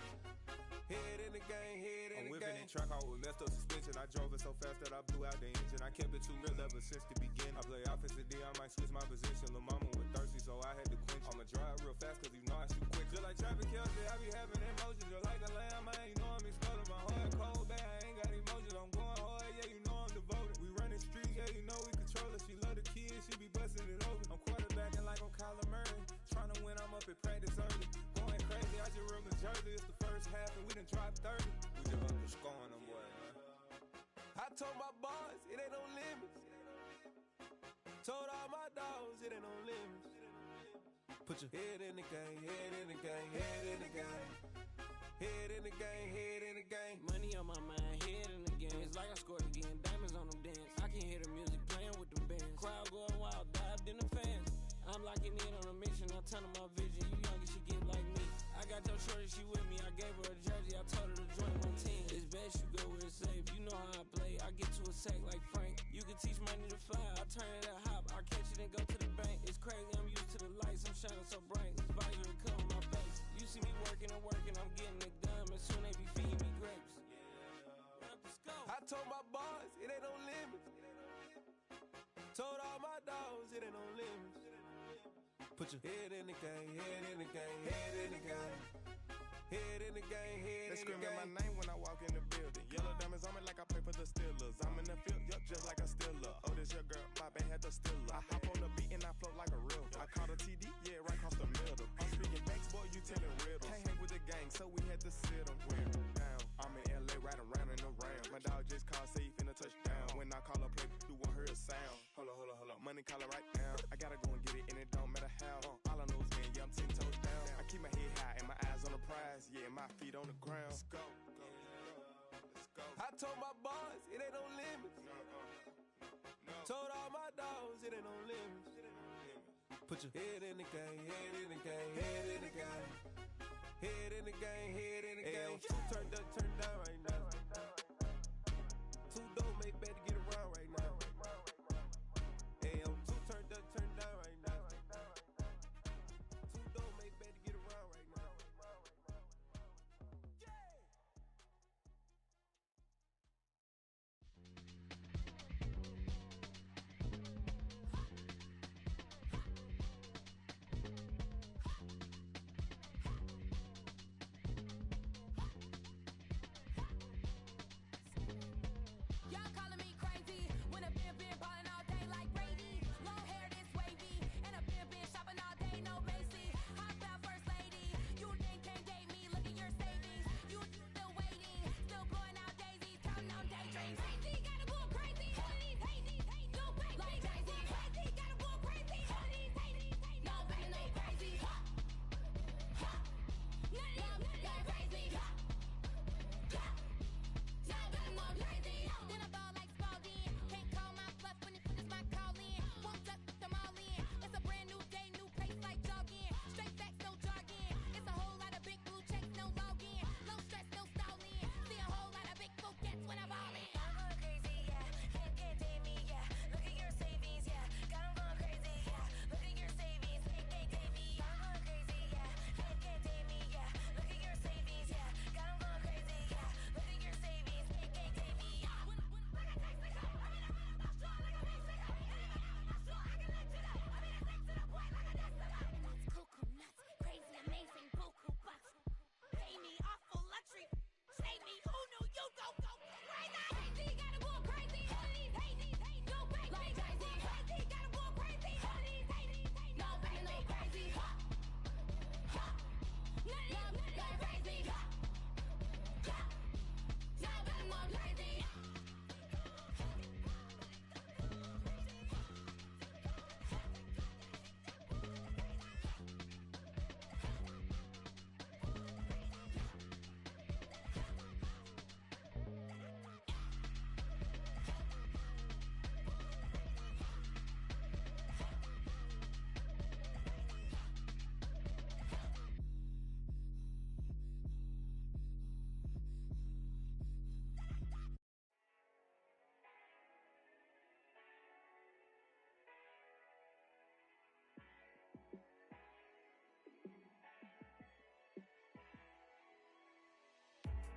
Head in the game, head in the game. I'm whipping in track, I was messed up suspension. I drove it so fast that I blew out the engine. I kept it too real ever since the beginning. I play offensive D, I might switch my position. Lil' mama was thirsty, so I had to quench. I'ma drive real fast, cause you know I shoot quick. Just like Travis Kelce, I be having emotions. Just like the lamb, man, you know I'm exploding. My heart cold, bad, I ain't got emotions. I'm going hard, yeah, you know I'm devoted. We running streets, yeah, you know we control it. She love the kids, she be busting it over. I'm quarterbacking like I'm Kyler Murray. Trying to win, I'm up at practice early. Going crazy, I just real Jersey. It's the first half and we done dropped 30. We just underscoring them, boy, man. I told my boss, it ain't no limits. Told all my dogs, it ain't no limits. Put your head in the game, head in the game, head in the game. Head in the game, head in the game. Money on my mind, head in the game. It's like I scored again, diamonds on them dance. I can hear the music playing with them bands. Crowd going wild, dived in the fans. I'm locking in on a mission, I tell them my vision. You young and she get like me. I got your shorty, she with me. I gave her a jersey, I told her to join my team. It's best you go where it's safe. You know how I play. I get to a sack like Frank. You can teach money to fly. I turn it a hop. I catch it and go to the bank. It's crazy, I'm used to the lights. I'm shining so bright. This visor will cover my face. You see me working and working. I'm getting it done. And soon they be feeding me grapes. I told my boss, it ain't no limits. Told all my dogs, it ain't no limits. Put your head in the game, head in the game, head in the game. Head in the game, head in the game. They screaming my name when I walk in the building. Yellow diamonds on me like I play for the Steelers. I'm in the field, yup, just like a Steeler. Oh, this your girl, my band had the Steeler. I hop on the beat and I float like a river. I caught a TD, yeah, right across the middle. I'm speaking facts, boy, you telling riddles. Can't hang with the gang, so we had to sit them down. I'm in LA, riding around and around. My dog just called, say he finna touchdown. When I call a play, you won't hear a sound. Hold up, money calling right now. I gotta go and get it, and it don't matter how. All I know is, man, yeah, I'm 10 toes down. I keep my head high and my eyes on the prize. Yeah, my feet on the ground. Let's go. Let's go. I told my boys, it ain't no limits. Told all my dogs, it ain't no limits. Put your head in the game, head in the game, head in the game. Head in the game, head in the game. Two turned up, turned down right now. Two don't make better get around right now. Hey, I'm two turned up, turned down right now. Two don't make better get around right now. Y'all calling me crazy when a been ballin' all day like Brady. Long hair this wavy, and a been shopping all day, no Macy. Hop out first lady, you think can't date me? Look at your savings, you still waiting, still blowing out daisies, counting on daydreams. Crazy, gotta go crazy. All of these hate, no baby. Like Jay-Z, crazy, gotta go crazy. All of these hate, no baby, no crazy. None of these crazy. Then I ball like Spalding. Can't call my bluff when it's my call in. Won't duck them all in. It's a brand new day, new pace like jogging. Straight facts, no jargon. It's a whole lot of big blue checks, no login. Low stress, no stalling. See a whole lot of big focus when I ball in. I'm going crazy, yeah. Can't date me, yeah. Look at your savings, yeah. Got 'em going crazy, yeah. Look at your savings, can't date me. I'm going crazy, yeah. Can't date me, yeah. Look at your savings, yeah. Got 'em going crazy, yeah. Look at your savings, can't date me. Coconuts, crazy, amazing, buku bucks. Pay me awful luxury. Save me, who knew you go crazy? Crazy, gotta go crazy. All of these hate, no baby. Like Jay-Z, crazy, gotta go crazy. All of these hate, no baby, no crazy. None of these crazy. Now better more crazy.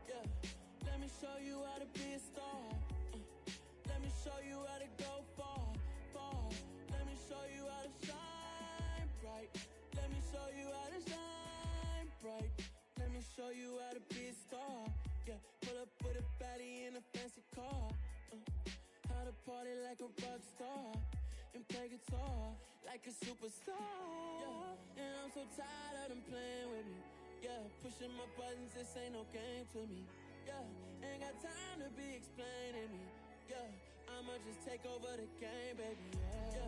Yeah, let me show you how to be a star. Let me show you how to go far. Let me show you how to shine bright. Let me show you how to shine bright. Let me show you how to be a star. Yeah, pull up with a baddie in a fancy car. How to party like a rock star and play guitar like a superstar. Yeah, and I'm so tired of them playing with me. Yeah, pushing my buttons, this ain't no game to me. Yeah, ain't got time to be explaining me. Yeah, I'ma just take over the game, baby. Yeah,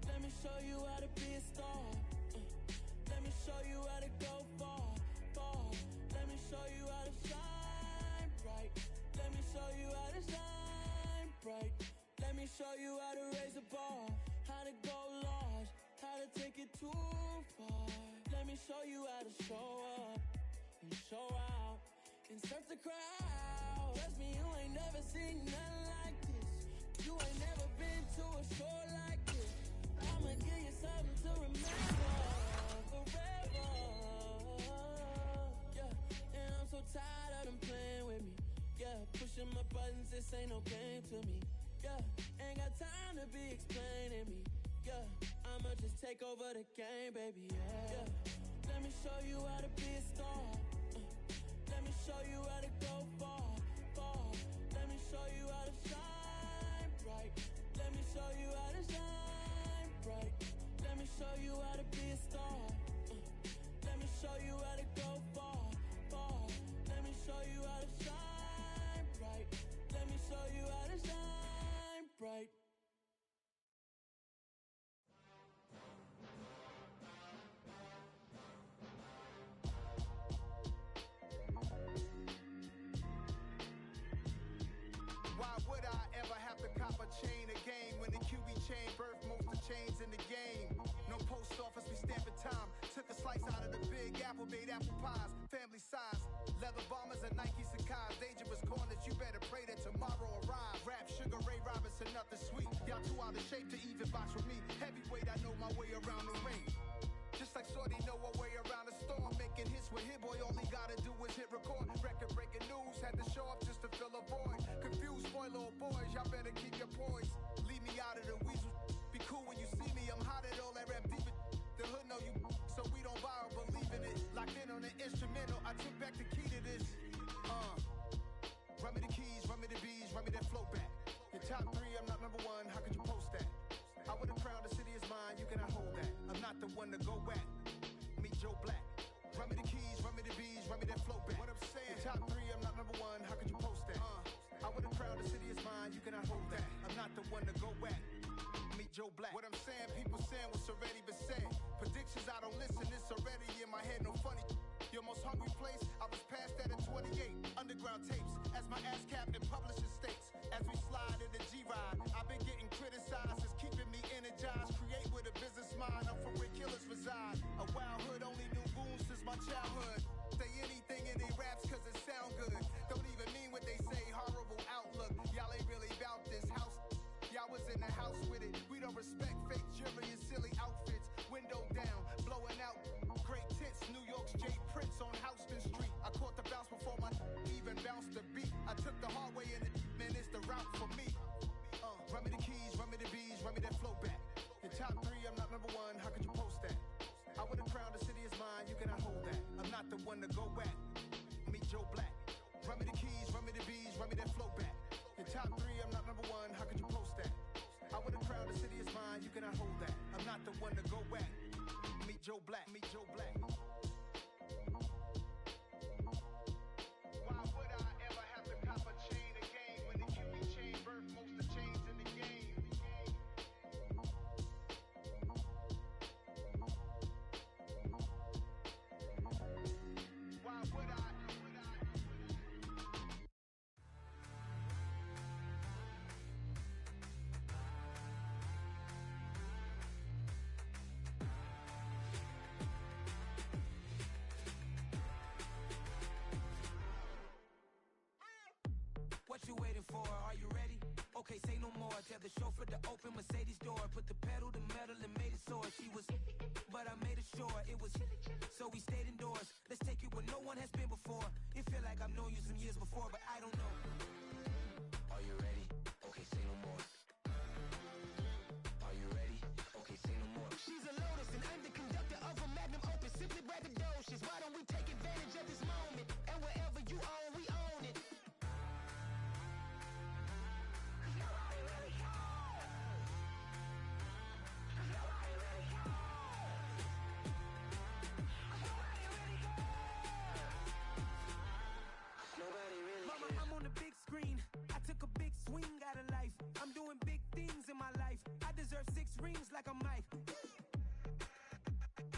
let me show you how to be a star. Let me show you how to go far. Let me show you how to shine bright. Let me show you how to shine bright. Let me show you how to raise a bar. How to go large, how to take it too far. Let me show you how to show up and show out and surf the crowd. Trust me, you ain't never seen nothing like this. You ain't never been to a show like this. I'ma give you something to remember forever. Yeah, and I'm so tired of them playing with me. Yeah, pushing my buttons, this ain't no game to me. Yeah, ain't got time to be explaining me. Yeah, I'ma just take over the game, baby, yeah. Let me show you how to be a star. Let me show you how to go far, far. Let me show you how to shine bright. Let me show you how to shine bright. Let me show you how to be a star. Let me show you how to go far, far. Let me show you how to shine bright. Let me show you how to shine bright. Why would I ever have to cop a chain a game when the QB chain birthed most of chains in the game? No post office, we stamping time. Took a slice out of the big apple, made apple pies, family size. Leather bombers and Nike Sacai's. Dangerous corners, you better pray that tomorrow arrives. Rap, Sugar Ray Robinson, nothing sweet. Y'all too out of shape to even box with me. Heavyweight, I know my way around the ring. Just like Shorty know her way around the storm. Making hits with Hit Boy, all he gotta do is hit record. Record-breaking news, had to show up just to fill a void. Confused boy, little boys, y'all better keep your poise. Leave me out of the weasel. Be cool when you see me, I'm hot at all that rap deep. The hood know you, so we don't borrow, believe in it. Locked in on the instrumental, I took back the key to this. Run me the keys, run me the bees, run me that flow back. Your top 3, I'm not number 1, how could you post that? I would've crowned the city is mine, you cannot hold that. I'm not the one to go back. Meet Joe Black. Run me the keys, run me the bees, run me that flow back. What I'm saying, your top 3, I'm not number 1, how could you post that? I would've crowned the city is mine, you cannot hold that. I'm not the one to go back. Meet Joe Black. What I'm saying, people saying what's already been said. Predictions, I don't listen, it's already in my head, no funny. Your most hungry place, I was past that at 28. Underground tapes, as my ass capped in publishing states. As we slide in the G-Ride, I've been getting criticized, it's keeping me energized. Create with a business mind, I'm from where killers reside. A wild hood, only knew goons since my childhood. Say anything in they raps cause it sound good. Don't even mean what they say, horrible outlook. Y'all ain't really about this house. Y'all was in the house with it. We don't respect fake jewelry and silly outfits. Window down, blowing out great tits. New York's Jay Prince on Houston Street. I caught the bounce before my even bounced the beat. I took the hard way and it, man, it's the route for me. Run me the keys, run me the bees, run me that flow back. Your top 3, I'm not number 1, how could you post that? I would've crowned the city is mine, you cannot hold that. I'm not the one to go back. Meet Joe Black. Run me the keys, run me the bees, run me that flow back. Your top 3, I'm not number 1, how could you post that? I would've crowned the city is mine, you cannot hold that. I'm not the one to go back. Meet Joe Black, meet Joe Black. Why would I ever have to cop a chain a game when the QB chain birthed most of chains in the game? Why would I? What you waiting for? Are you ready? Okay, say no more. Tell the chauffeur to open Mercedes door. Put the pedal to metal and made it soar. She was, but I made it sure it was. So we stayed indoors. Let's take it where no one has been before. It feel like I've known you some years before, but I don't know. Are you ready? Okay, say no more. Are you ready? Okay, say no more. She's a Lotus and I'm the conductor of a magnum opus. Simply braggadocious. Why don't we take advantage of this moment? And wherever you own, we own it. Mama, I'm on the big screen. I took a big swing out of life. I'm doing big things in my life. I deserve 6 rings like I'm Mike.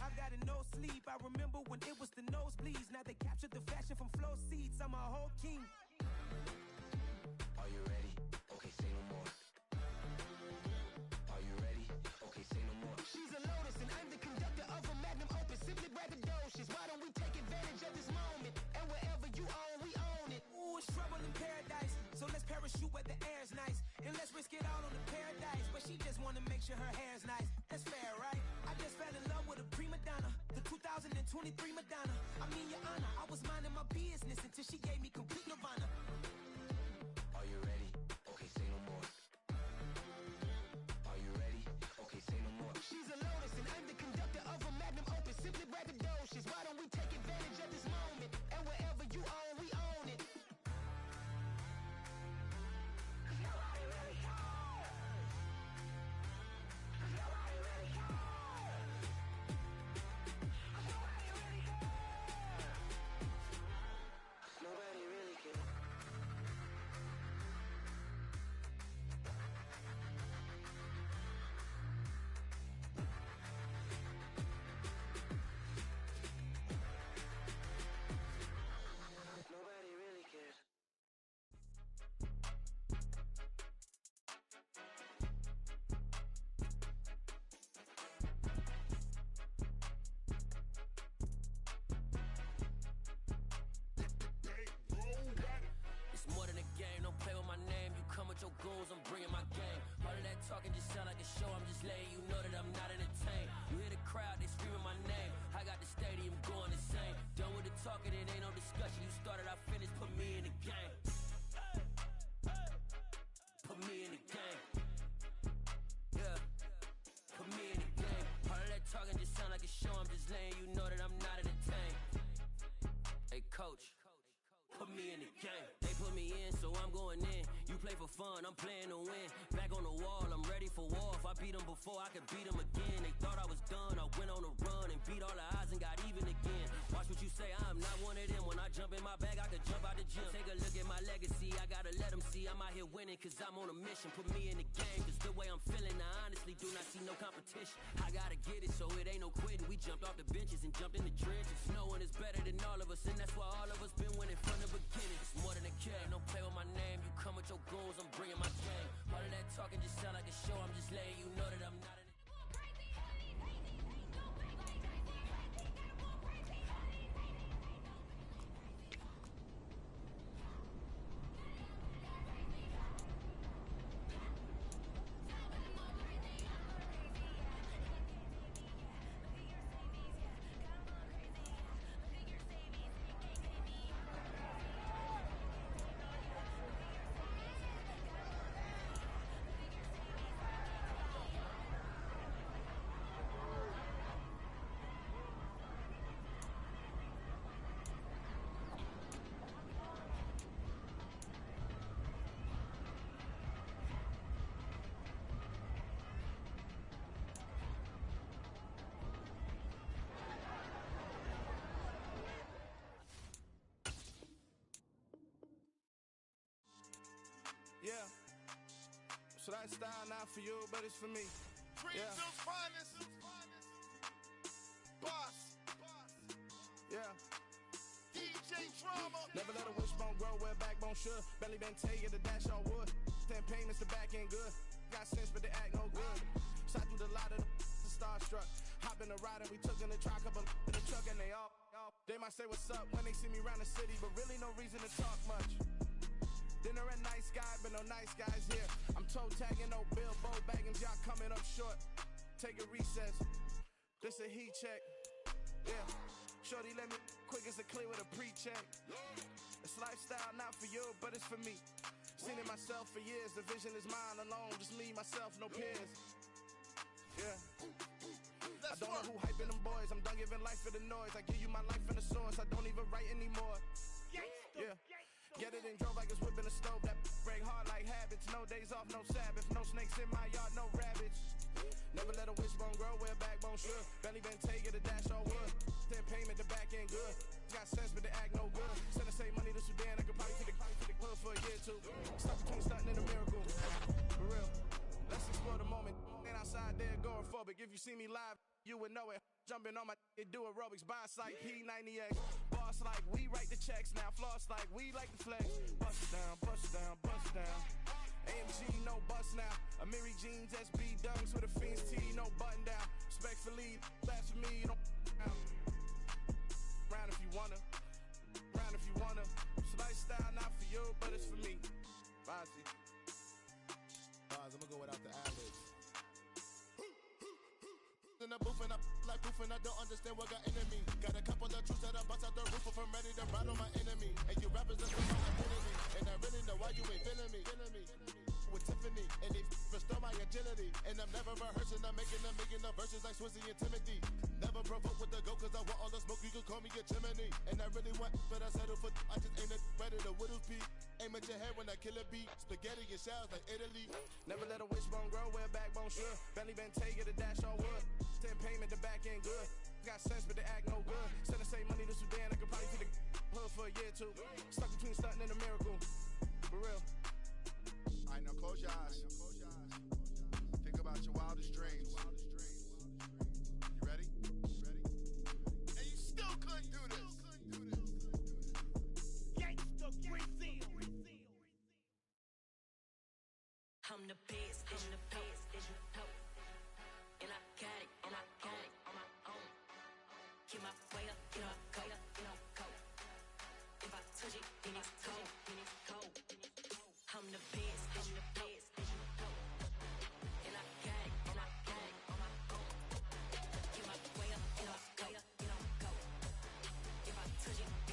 I've got no sleep. I remember when it was the nosebleeds. Now they captured the fashion from flow seats. I'm a whole king. Are you ready? Okay, say no more. Are you ready? Okay, say no more. She's a Lotus and I'm the conductor of a magnum opus. Simply braggadocious. Why don't we take advantage of this moment? And wherever you own, we own it. Ooh, it's trouble in paradise. So let's parachute where the air's nice. And let's risk it all on the paradise. But she just wanna make sure her hair's nice. That's fair, right? I just fell in love with a prima donna. The 2023 Madonna. I mean, your honor, I was minding my business until she gave me complete nirvana. Are you ready? Okay, say no more. Are you ready? Okay, say no more. She's a talking, it ain't no discussion. You started, I finished, put me in the game. Put me in the game. Yeah, put me in the game. All of that talking just sound like a show. I'm just letting you know that I'm not entertained. Hey, coach, put me in the game. They put me in, so I'm going in. You play for fun, I'm playing to win. Back on the wall, I'm ready for war. If I beat them before, I could beat them again. They thought I was done, I went on a run and beat all the odds and got even again. Watch what you say, I'm not one of them. When I jump in my bag, I could jump out the gym. Take a look at my legacy, I gotta let them see I'm out here winning, cause I'm on a mission. Put me in the game, cause the way I'm feeling, I honestly do not see no competition. I gotta get it, so it ain't no quitting. We jumped off the benches and jumped in the trenches. No one is better than all of us, and that's why all of us been winning from the beginning. It's more than a game, don't play with my name. You come with your goons, I'm bringing my game. All of that talking just sound like a show. I'm just letting you know that I'm not an Yeah. So that style not for you, but it's for me. Greenville's finest. Boss. Yeah. DJ Drama. Never let a wishbone grow where backbone should. Belly been taking the dash all wood. 10 payments, the back end good. Got sense, but they act no good. Shot through the lot of the starstruck. Hop in the ride and we took in the truck, couple in the truck, and they all. They might say what's up when they see me around the city, but really no reason to talk much. Dinner at Nice Guy, but no nice guys here. I'm toe tagging, no Bilbo Baggins, y'all coming up short. Take a recess. This a heat check. Yeah. Shorty let me quick as a clear with a pre-check. It's lifestyle not for you, but it's for me. Seen it myself for years. The vision is mine alone. Just me, myself, no peers. Yeah. I don't know who hyping them boys. I'm done giving life for the noise. I give you my life in the source. I don't even write anymore. Yeah. Get it and drove like it's whipping a stove. That break hard like habits. No days off, no Sabbath. No snakes in my yard, no rabbits. Never let a wishbone grow where backbone should. Belly been taking the dash all wood. 10 payment, the back end good. Got sense, but they act no good. Send the same money to Sudan. I could probably feed the hood for a year or two. Stuck between stunting and a miracle. For real. Let's explore the moment. Ain't outside there agoraphobic. If you see me live, you would know it. Jumping on my do aerobics, boss like P90X. Boss like we write the checks now. Floss like we like the flex. Bust it down, bust it down, bust it down. AMG, no bust now. Amiri jeans, SB dunks with a Fiends tee, no button down. Respectfully, that's for me, don't down. Round if you wanna, round if you wanna. It's lifestyle not for you, but it's for me. Fonzie. I'm gonna go without the ad-libs. In the booth and I like proof and I don't understand what got into me. Got a couple of truths that I bust out the roof if I'm ready to ride on my enemy. And you rappers that's my identity. And I really know why you ain't feeling me. With Tiffany and they restore my agility. And I'm never rehearsing, I'm making the verses like Swizzy and Timothy. Never provoke with the go cause I want all the smoke, you can call me a chimney. And I really want, but I settle for I just ain't ready to whittle pea. Aim at your head when I kill a beat. Spaghetti and shells like Italy. Never let a wishbone grow where backbone should. Belly been taking the dash all wood. 10 payment, the back end good. Got sense, but they act no good. Send the same money to Sudan, I could probably feed the hood for a year or two. Stuck between stunting and a miracle. For real. Alright, now close your eyes. Think about your wildest dreams. You ready? And you still couldn't do this. Gangsta Brazil. I'm the best, I'm the best, and I got it, and I got it on my own. Get my way up, get my go, go. If I touch it, then it's cold, I'm the best, I'm the best, and I got it, and I got it on my own. Get my way up, get my go, go. If I touch it.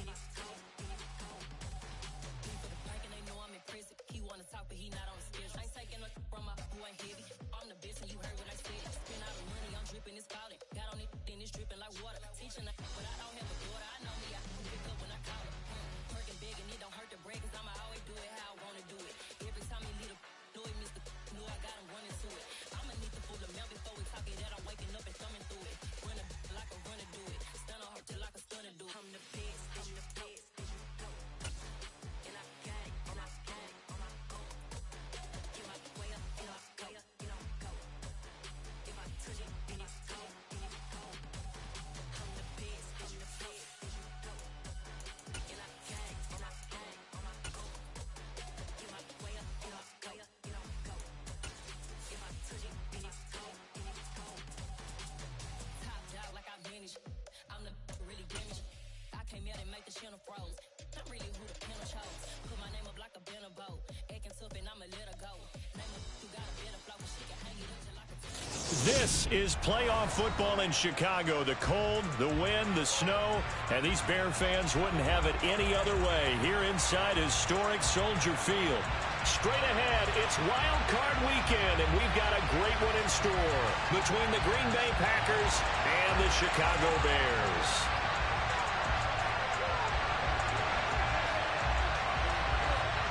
This is playoff football in Chicago. The cold, the wind, the snow, and these Bear fans wouldn't have it any other way here inside historic Soldier Field. Straight ahead, it's Wild Card Weekend, and we've got a great one in store between the Green Bay Packers and the Chicago Bears.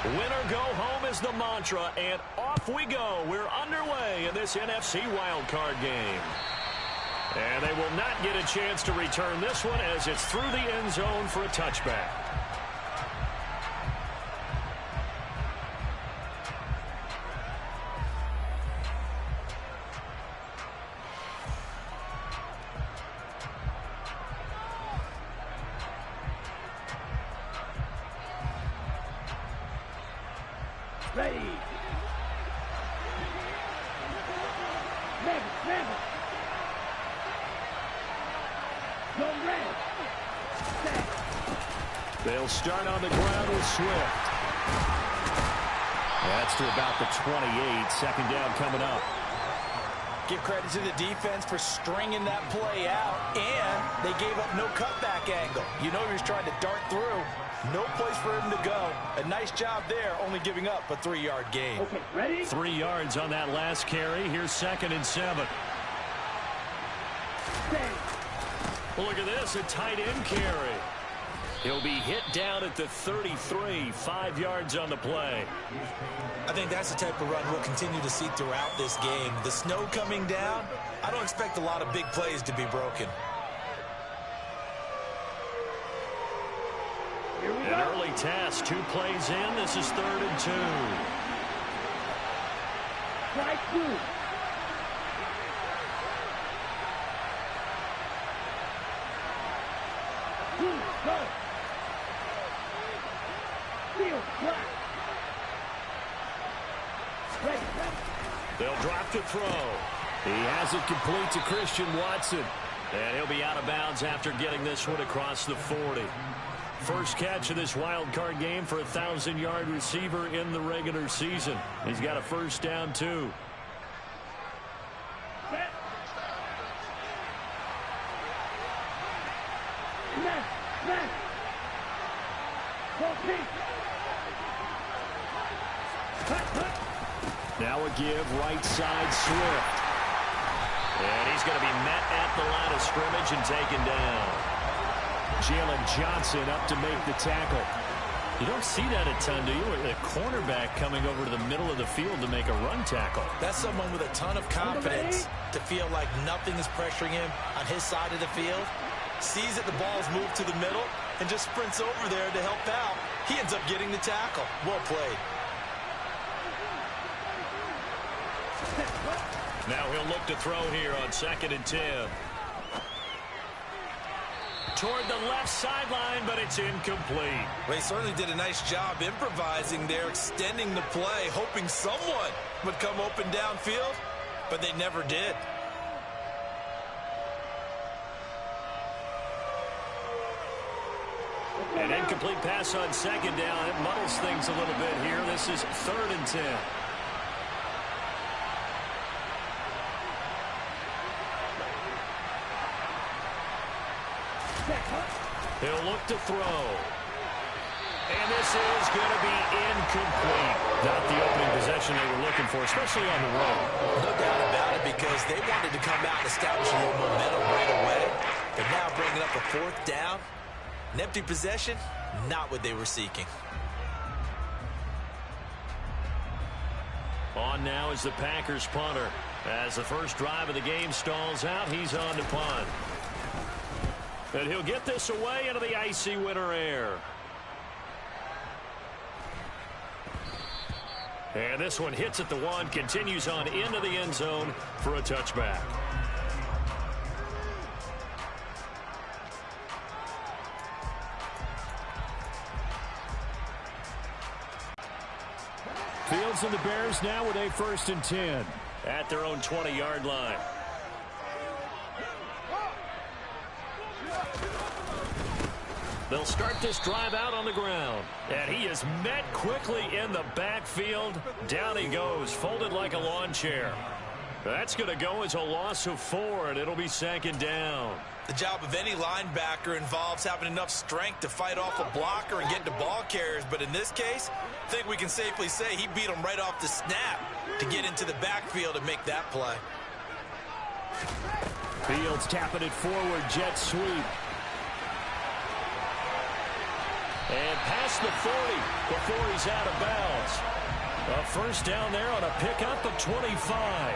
Winner go home is the mantra, and off we go. We're underway in this NFC wildcard game. And they will not get a chance to return this one as it's through the end zone for a touchback. Ready. Never. Go red. Set. They'll start on the ground with Swift. That's to about the 28. Second down coming up. Give credit to the defense for stringing that play out, and they gave up no cutback angle. You know he was trying to dart through. No place for him to go. A nice job there, only giving up a 3-yard gain. Okay, ready? 3 yards on that last carry. Here's 2nd and 7. Well, look at this, a tight end carry. He'll be hit down at the 33, 5 yards on the play. I think that's the type of run we'll continue to see throughout this game. The snow coming down, I don't expect a lot of big plays to be broken. An early test, 2 plays in. This is 3rd and 2. Strike 2. Go. Field flat. Ready. They'll drop to throw. He has it complete to Christian Watson. And he'll be out of bounds after getting this one across the 40. First catch of this wild card game for a 1,000-yard receiver in the regular season. He's got a first down, too. Now a give, right side, Swift. And he's going to be met at the line of scrimmage and taken down. Jalen Johnson up to make the tackle. You don't see that a ton, do you? A cornerback coming over to the middle of the field to make a run tackle. That's someone with a ton of confidence to feel like nothing is pressuring him on his side of the field. Sees that the ball's moved to the middle and just sprints over there to help out. He ends up getting the tackle. Well played. Now he'll look to throw here on 2nd and 10. Toward the left sideline, but it's incomplete. Well, he certainly did a nice job improvising there, extending the play, hoping someone would come open downfield, but they never did. An incomplete pass on 2nd down. It muddles things a little bit here. This is 3rd and 10. He'll look to throw. And this is going to be incomplete. Not the opening possession they were looking for, especially on the road. No doubt about it, because they wanted to come out and establish a little momentum right away. But now bringing up a 4th down, an empty possession, not what they were seeking. On now is the Packers punter. As the first drive of the game stalls out, he's on to punt. And he'll get this away into the icy winter air. And this one hits at the 1, continues on into the end zone for a touchback. Fields and the Bears now with a 1st and 10 at their own 20-yard line. They'll start this drive out on the ground. And he is met quickly in the backfield. Down he goes, folded like a lawn chair. That's going to go as a loss of 4, and it'll be 2nd down. The job of any linebacker involves having enough strength to fight off a blocker and get to ball carriers. But in this case, I think we can safely say he beat him right off the snap to get into the backfield and make that play. Fields tapping it forward, jet sweep. And past the 40 before he's out of bounds. A first down there on a pickup of 25.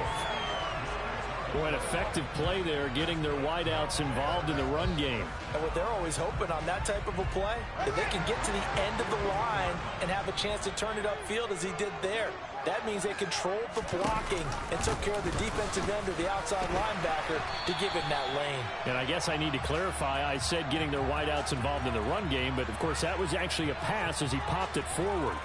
Boy, an effective play there, getting their wideouts involved in the run game. And what they're always hoping on that type of a play, that they can get to the end of the line and have a chance to turn it upfield as he did there. That means they controlled the blocking and took care of the defensive end or the outside linebacker to give him that lane. And I guess I need to clarify, I said getting their wideouts involved in the run game, but of course that was actually a pass as he popped it forward.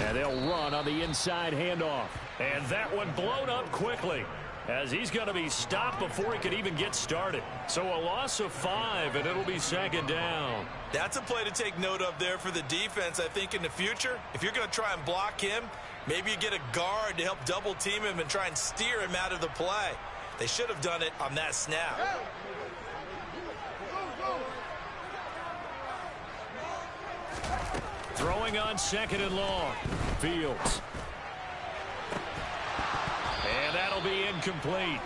And they'll run on the inside handoff. And that one blown up quickly as he's going to be stopped before he could even get started. So a loss of 5, and it'll be 2nd down. That's a play to take note of there for the defense. I think in the future, if you're going to try and block him, maybe you get a guard to help double team him and try and steer him out of the play. They should have done it on that snap. Throwing on 2nd and long. Fields. And that'll be incomplete.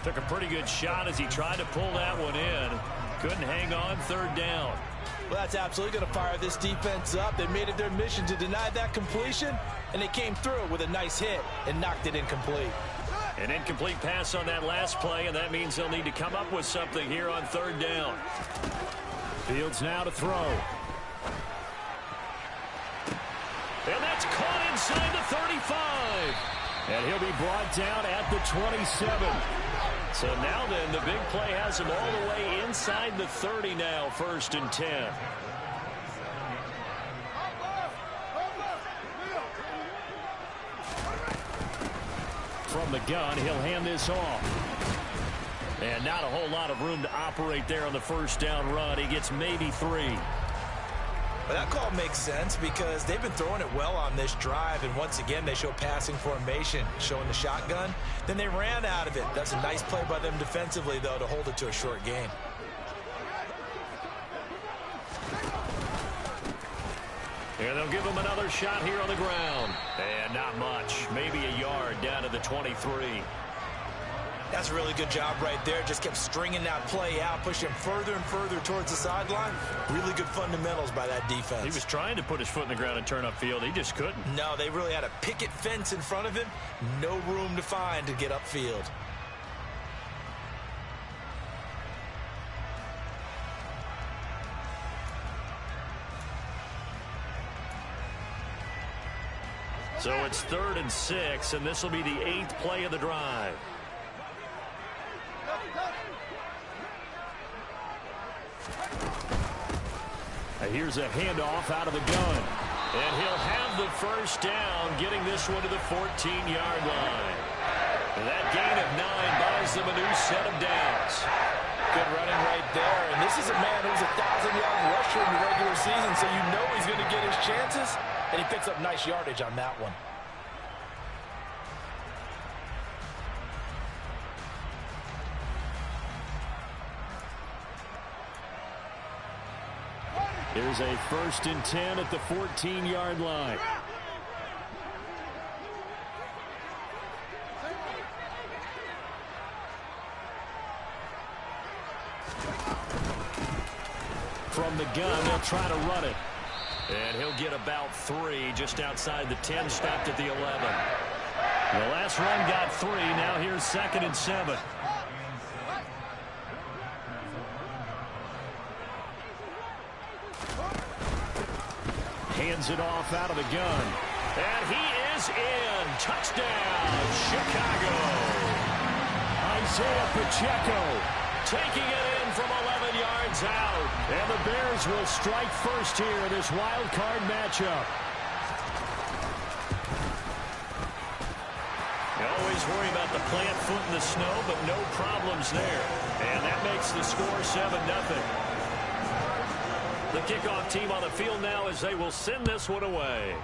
Took a pretty good shot as he tried to pull that one in. Couldn't hang on 3rd down. Well, that's absolutely going to fire this defense up. They made it their mission to deny that completion, and they came through with a nice hit and knocked it incomplete. An incomplete pass on that last play, and that means they'll need to come up with something here on 3rd down. Fields now to throw. And that's caught inside the 35. And he'll be brought down at the 27. So now then, the big play has him all the way inside the 30 now, 1st and 10. From the gun, he'll hand this off. And not a whole lot of room to operate there on the 1st down run. He gets maybe 3. But that call makes sense because they've been throwing it well on this drive, and once again they show passing formation, showing the shotgun. Then they ran out of it. That's a nice play by them defensively, though, to hold it to a short gain. And they'll give him another shot here on the ground. And not much. Maybe a yard down to the 23. That's a really good job right there. Just kept stringing that play out, pushing further and further towards the sideline. Really good fundamentals by that defense. He was trying to put his foot in the ground and turn upfield. He just couldn't. No, they really had a picket fence in front of him. No room to find to get upfield. So it's 3rd and 6, and this will be the 8th play of the drive. Here's a handoff out of the gun. And he'll have the 1st down, getting this one to the 14-yard line. And that gain of 9 buys them a new set of downs. Good running right there. And this is a man who's a 1,000-yard rusher in the regular season, so you know he's going to get his chances. And he picks up nice yardage on that one. There's a 1st and 10 at the 14-yard line. From the gun, they'll try to run it. And he'll get about 3 just outside the 10, stopped at the 11. The last run got 3. Now here's 2nd and 7. Hands it off out of the gun. And he is in. Touchdown, Chicago. Isaiah Pacheco taking it in from 11 yards out. And the Bears will strike first here in this wild card matchup. You always worry about the plant foot in the snow, but no problems there. And that makes the score 7-0. The kickoff team on the field now as they will send this one away.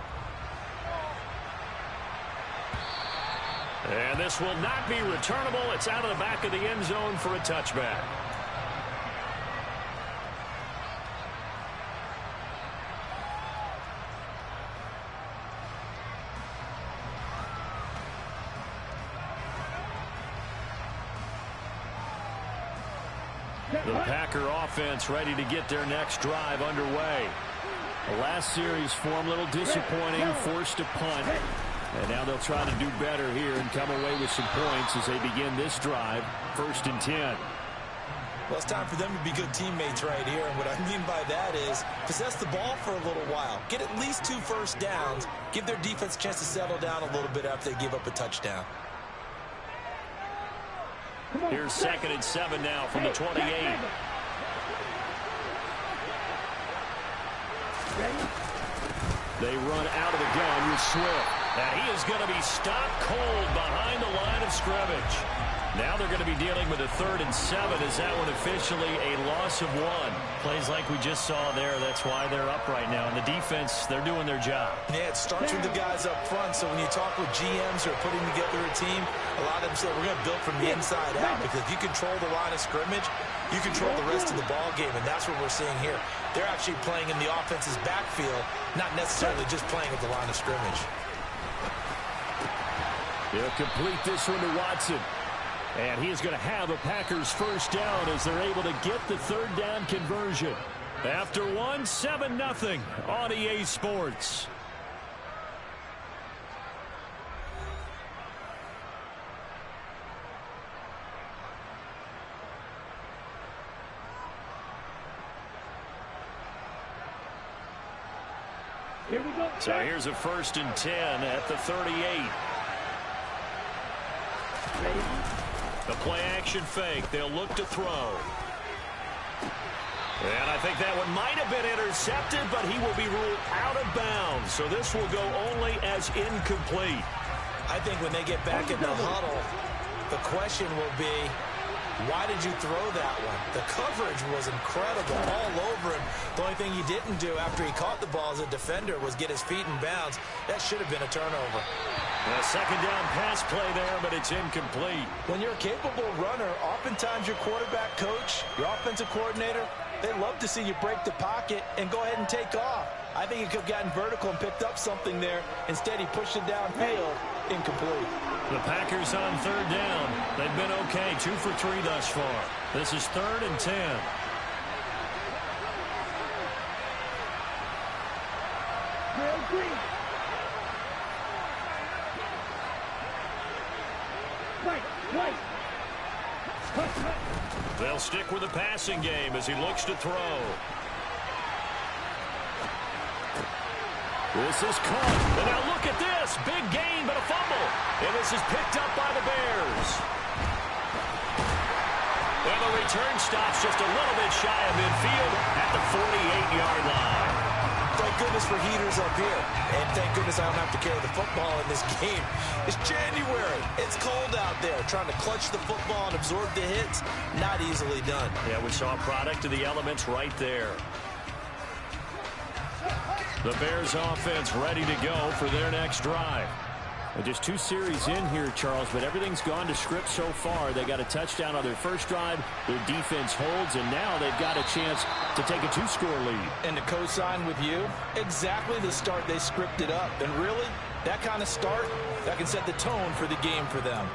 And this will not be returnable. It's out of the back of the end zone for a touchback. The Packer offense ready to get their next drive underway. The last series form a little disappointing, forced a punt. And now they'll try to do better here and come away with some points as they begin this drive, 1st and 10. Well, it's time for them to be good teammates right here. And what I mean by that is possess the ball for a little while. Get at least 2 first downs. Give their defense a chance to settle down a little bit after they give up a touchdown. Here's 2nd and 7 now from the 28. They run out of the gun with Swift. And he is going to be stopped cold behind the line of scrimmage. Now they're going to be dealing with a 3rd and 7. Is that one officially a loss of 1? Plays like we just saw there. That's why they're up right now. And the defense, they're doing their job. Yeah, it starts with the guys up front. So when you talk with GMs who are putting together a team, a lot of them say we're going to build from the inside out. Because if you control the line of scrimmage, you control the rest of the ball game. And that's what we're seeing here. They're actually playing in the offense's backfield, not necessarily just playing at the line of scrimmage. They'll complete this one to Watson. And he's going to have a Packers first down as they're able to get the 3rd down conversion. After 1, 7-0 on EA Sports. Here we go. So here's a 1st and 10 at the 38. The play-action fake. They'll look to throw. And I think that one might have been intercepted, but he will be ruled out of bounds. So this will go only as incomplete. I think when they get back in the huddle, the question will be, why did you throw that one? The coverage was incredible all over him. The only thing he didn't do after he caught the ball as a defender was get his feet in bounds. That should have been a turnover. A 2nd down pass play there, but it's incomplete. When you're a capable runner, oftentimes your quarterback coach, your offensive coordinator, they love to see you break the pocket and go ahead and take off. I think he could have gotten vertical and picked up something there. Instead, he pushed it downfield. Incomplete. The Packers on 3rd down. They've been okay, 2 for 3 thus far. This is 3rd and 10. Green. Right. They'll stick with the passing game as he looks to throw. This is caught. And now look at this. Big gain, but a fumble. And this is picked up by the Bears. And the return stops just a little bit shy of midfield at the 48-yard line. Thank goodness for heaters up here. And thank goodness I don't have to carry the football in this game. It's January. It's cold out there. Trying to clutch the football and absorb the hits, not easily done. Yeah, we saw a product of the elements right there. The Bears offense ready to go for their next drive. And just 2 series in here, Charles, but everything's gone to script so far. They got a touchdown on their first drive. Their defense holds, and now they've got a chance to take a 2-score lead. And to co-sign with you, exactly the start they scripted up. And really, that kind of start, that can set the tone for the game for them.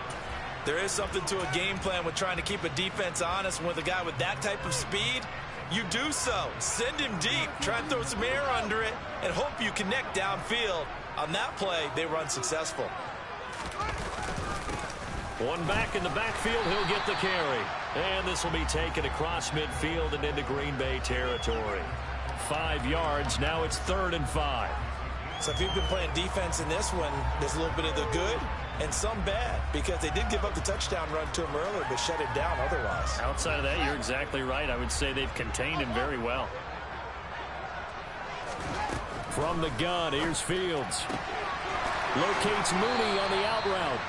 There is something to a game plan with trying to keep a defense honest. And with a guy with that type of speed, you do so. Send him deep. Try and throw some air under it and hope you connect downfield. On that play, they were unsuccessful. One back in the backfield, he'll get the carry. And this will be taken across midfield and into Green Bay territory. 5 yards, now it's 3rd and 5. So if you've been playing defense in this one, there's a little bit of the good and some bad, because they did give up the touchdown run to him earlier, but shut it down otherwise. Outside of that, you're exactly right. I would say they've contained him very well. From the gun, here's Fields. Locates Mooney on the out route.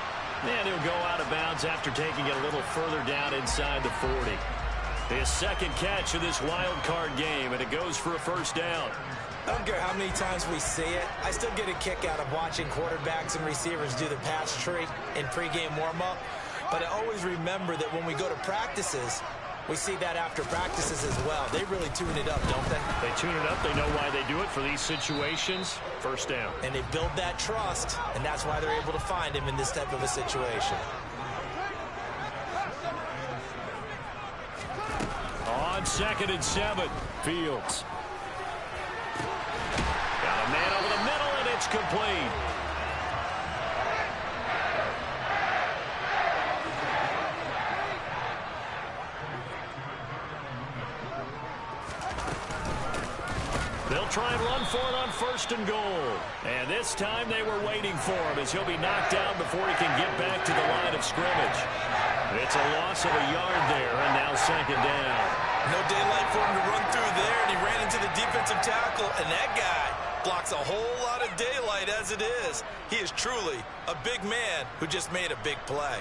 And he'll go out of bounds after taking it a little further down inside the 40. His second catch of this wild card game, and it goes for a first down. I don't care how many times we see it. I still get a kick out of watching quarterbacks and receivers do the pass tree in pregame warm-up. But I always remember that when we go to practices, we see that after practices as well. They really tune it up, don't they? They tune it up. They know why they do it for these situations. First down. And they build that trust, and that's why they're able to find him in this type of a situation. On 2nd and 7, Fields. Got a man over the middle, and it's complete. They'll try and run for it on 1st and goal. And this time they were waiting for him as he'll be knocked down before he can get back to the line of scrimmage. It's a loss of a yard there, and now 2nd down. No daylight for him to run through there, and he ran into the defensive tackle, and that guy blocks a whole lot of daylight as it is. He is truly a big man who just made a big play.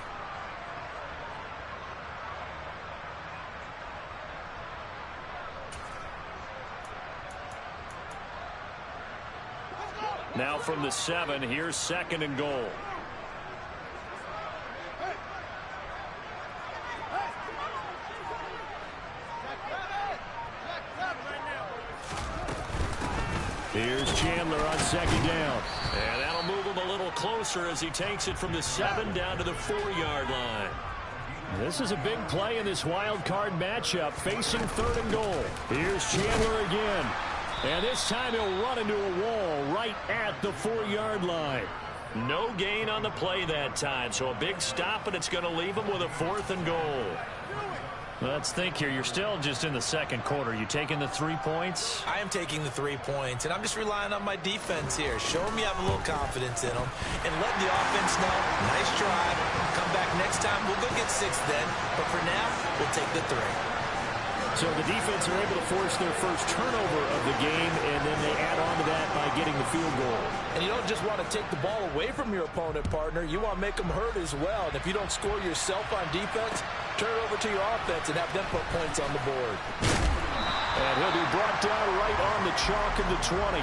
Now from the 7, here's 2nd and goal. Here's Chandler on 2nd down. And that'll move him a little closer as he takes it from the 7 down to the 4-yard line. This is a big play in this wild card matchup, facing 3rd and goal. Here's Chandler again. And this time he'll run into a wall right at the 4-yard line. No gain on the play that time, so a big stop, and it's going to leave him with a 4th and goal. Let's think here. You're still just in the 2nd quarter. You taking the 3 points? I am taking the 3 points, and I'm just relying on my defense here. Show them you have a little confidence in them, and let the offense know, nice drive. Come back next time. We'll go get 6 then, but for now, we'll take the 3. So the defense are able to force their first turnover of the game, and then they add on to that by getting the field goal. And you don't just want to take the ball away from your opponent, partner. You want to make them hurt as well. And if you don't score yourself on defense, turn it over to your offense and have them put points on the board. And he'll be brought down right on the chalk of the 20.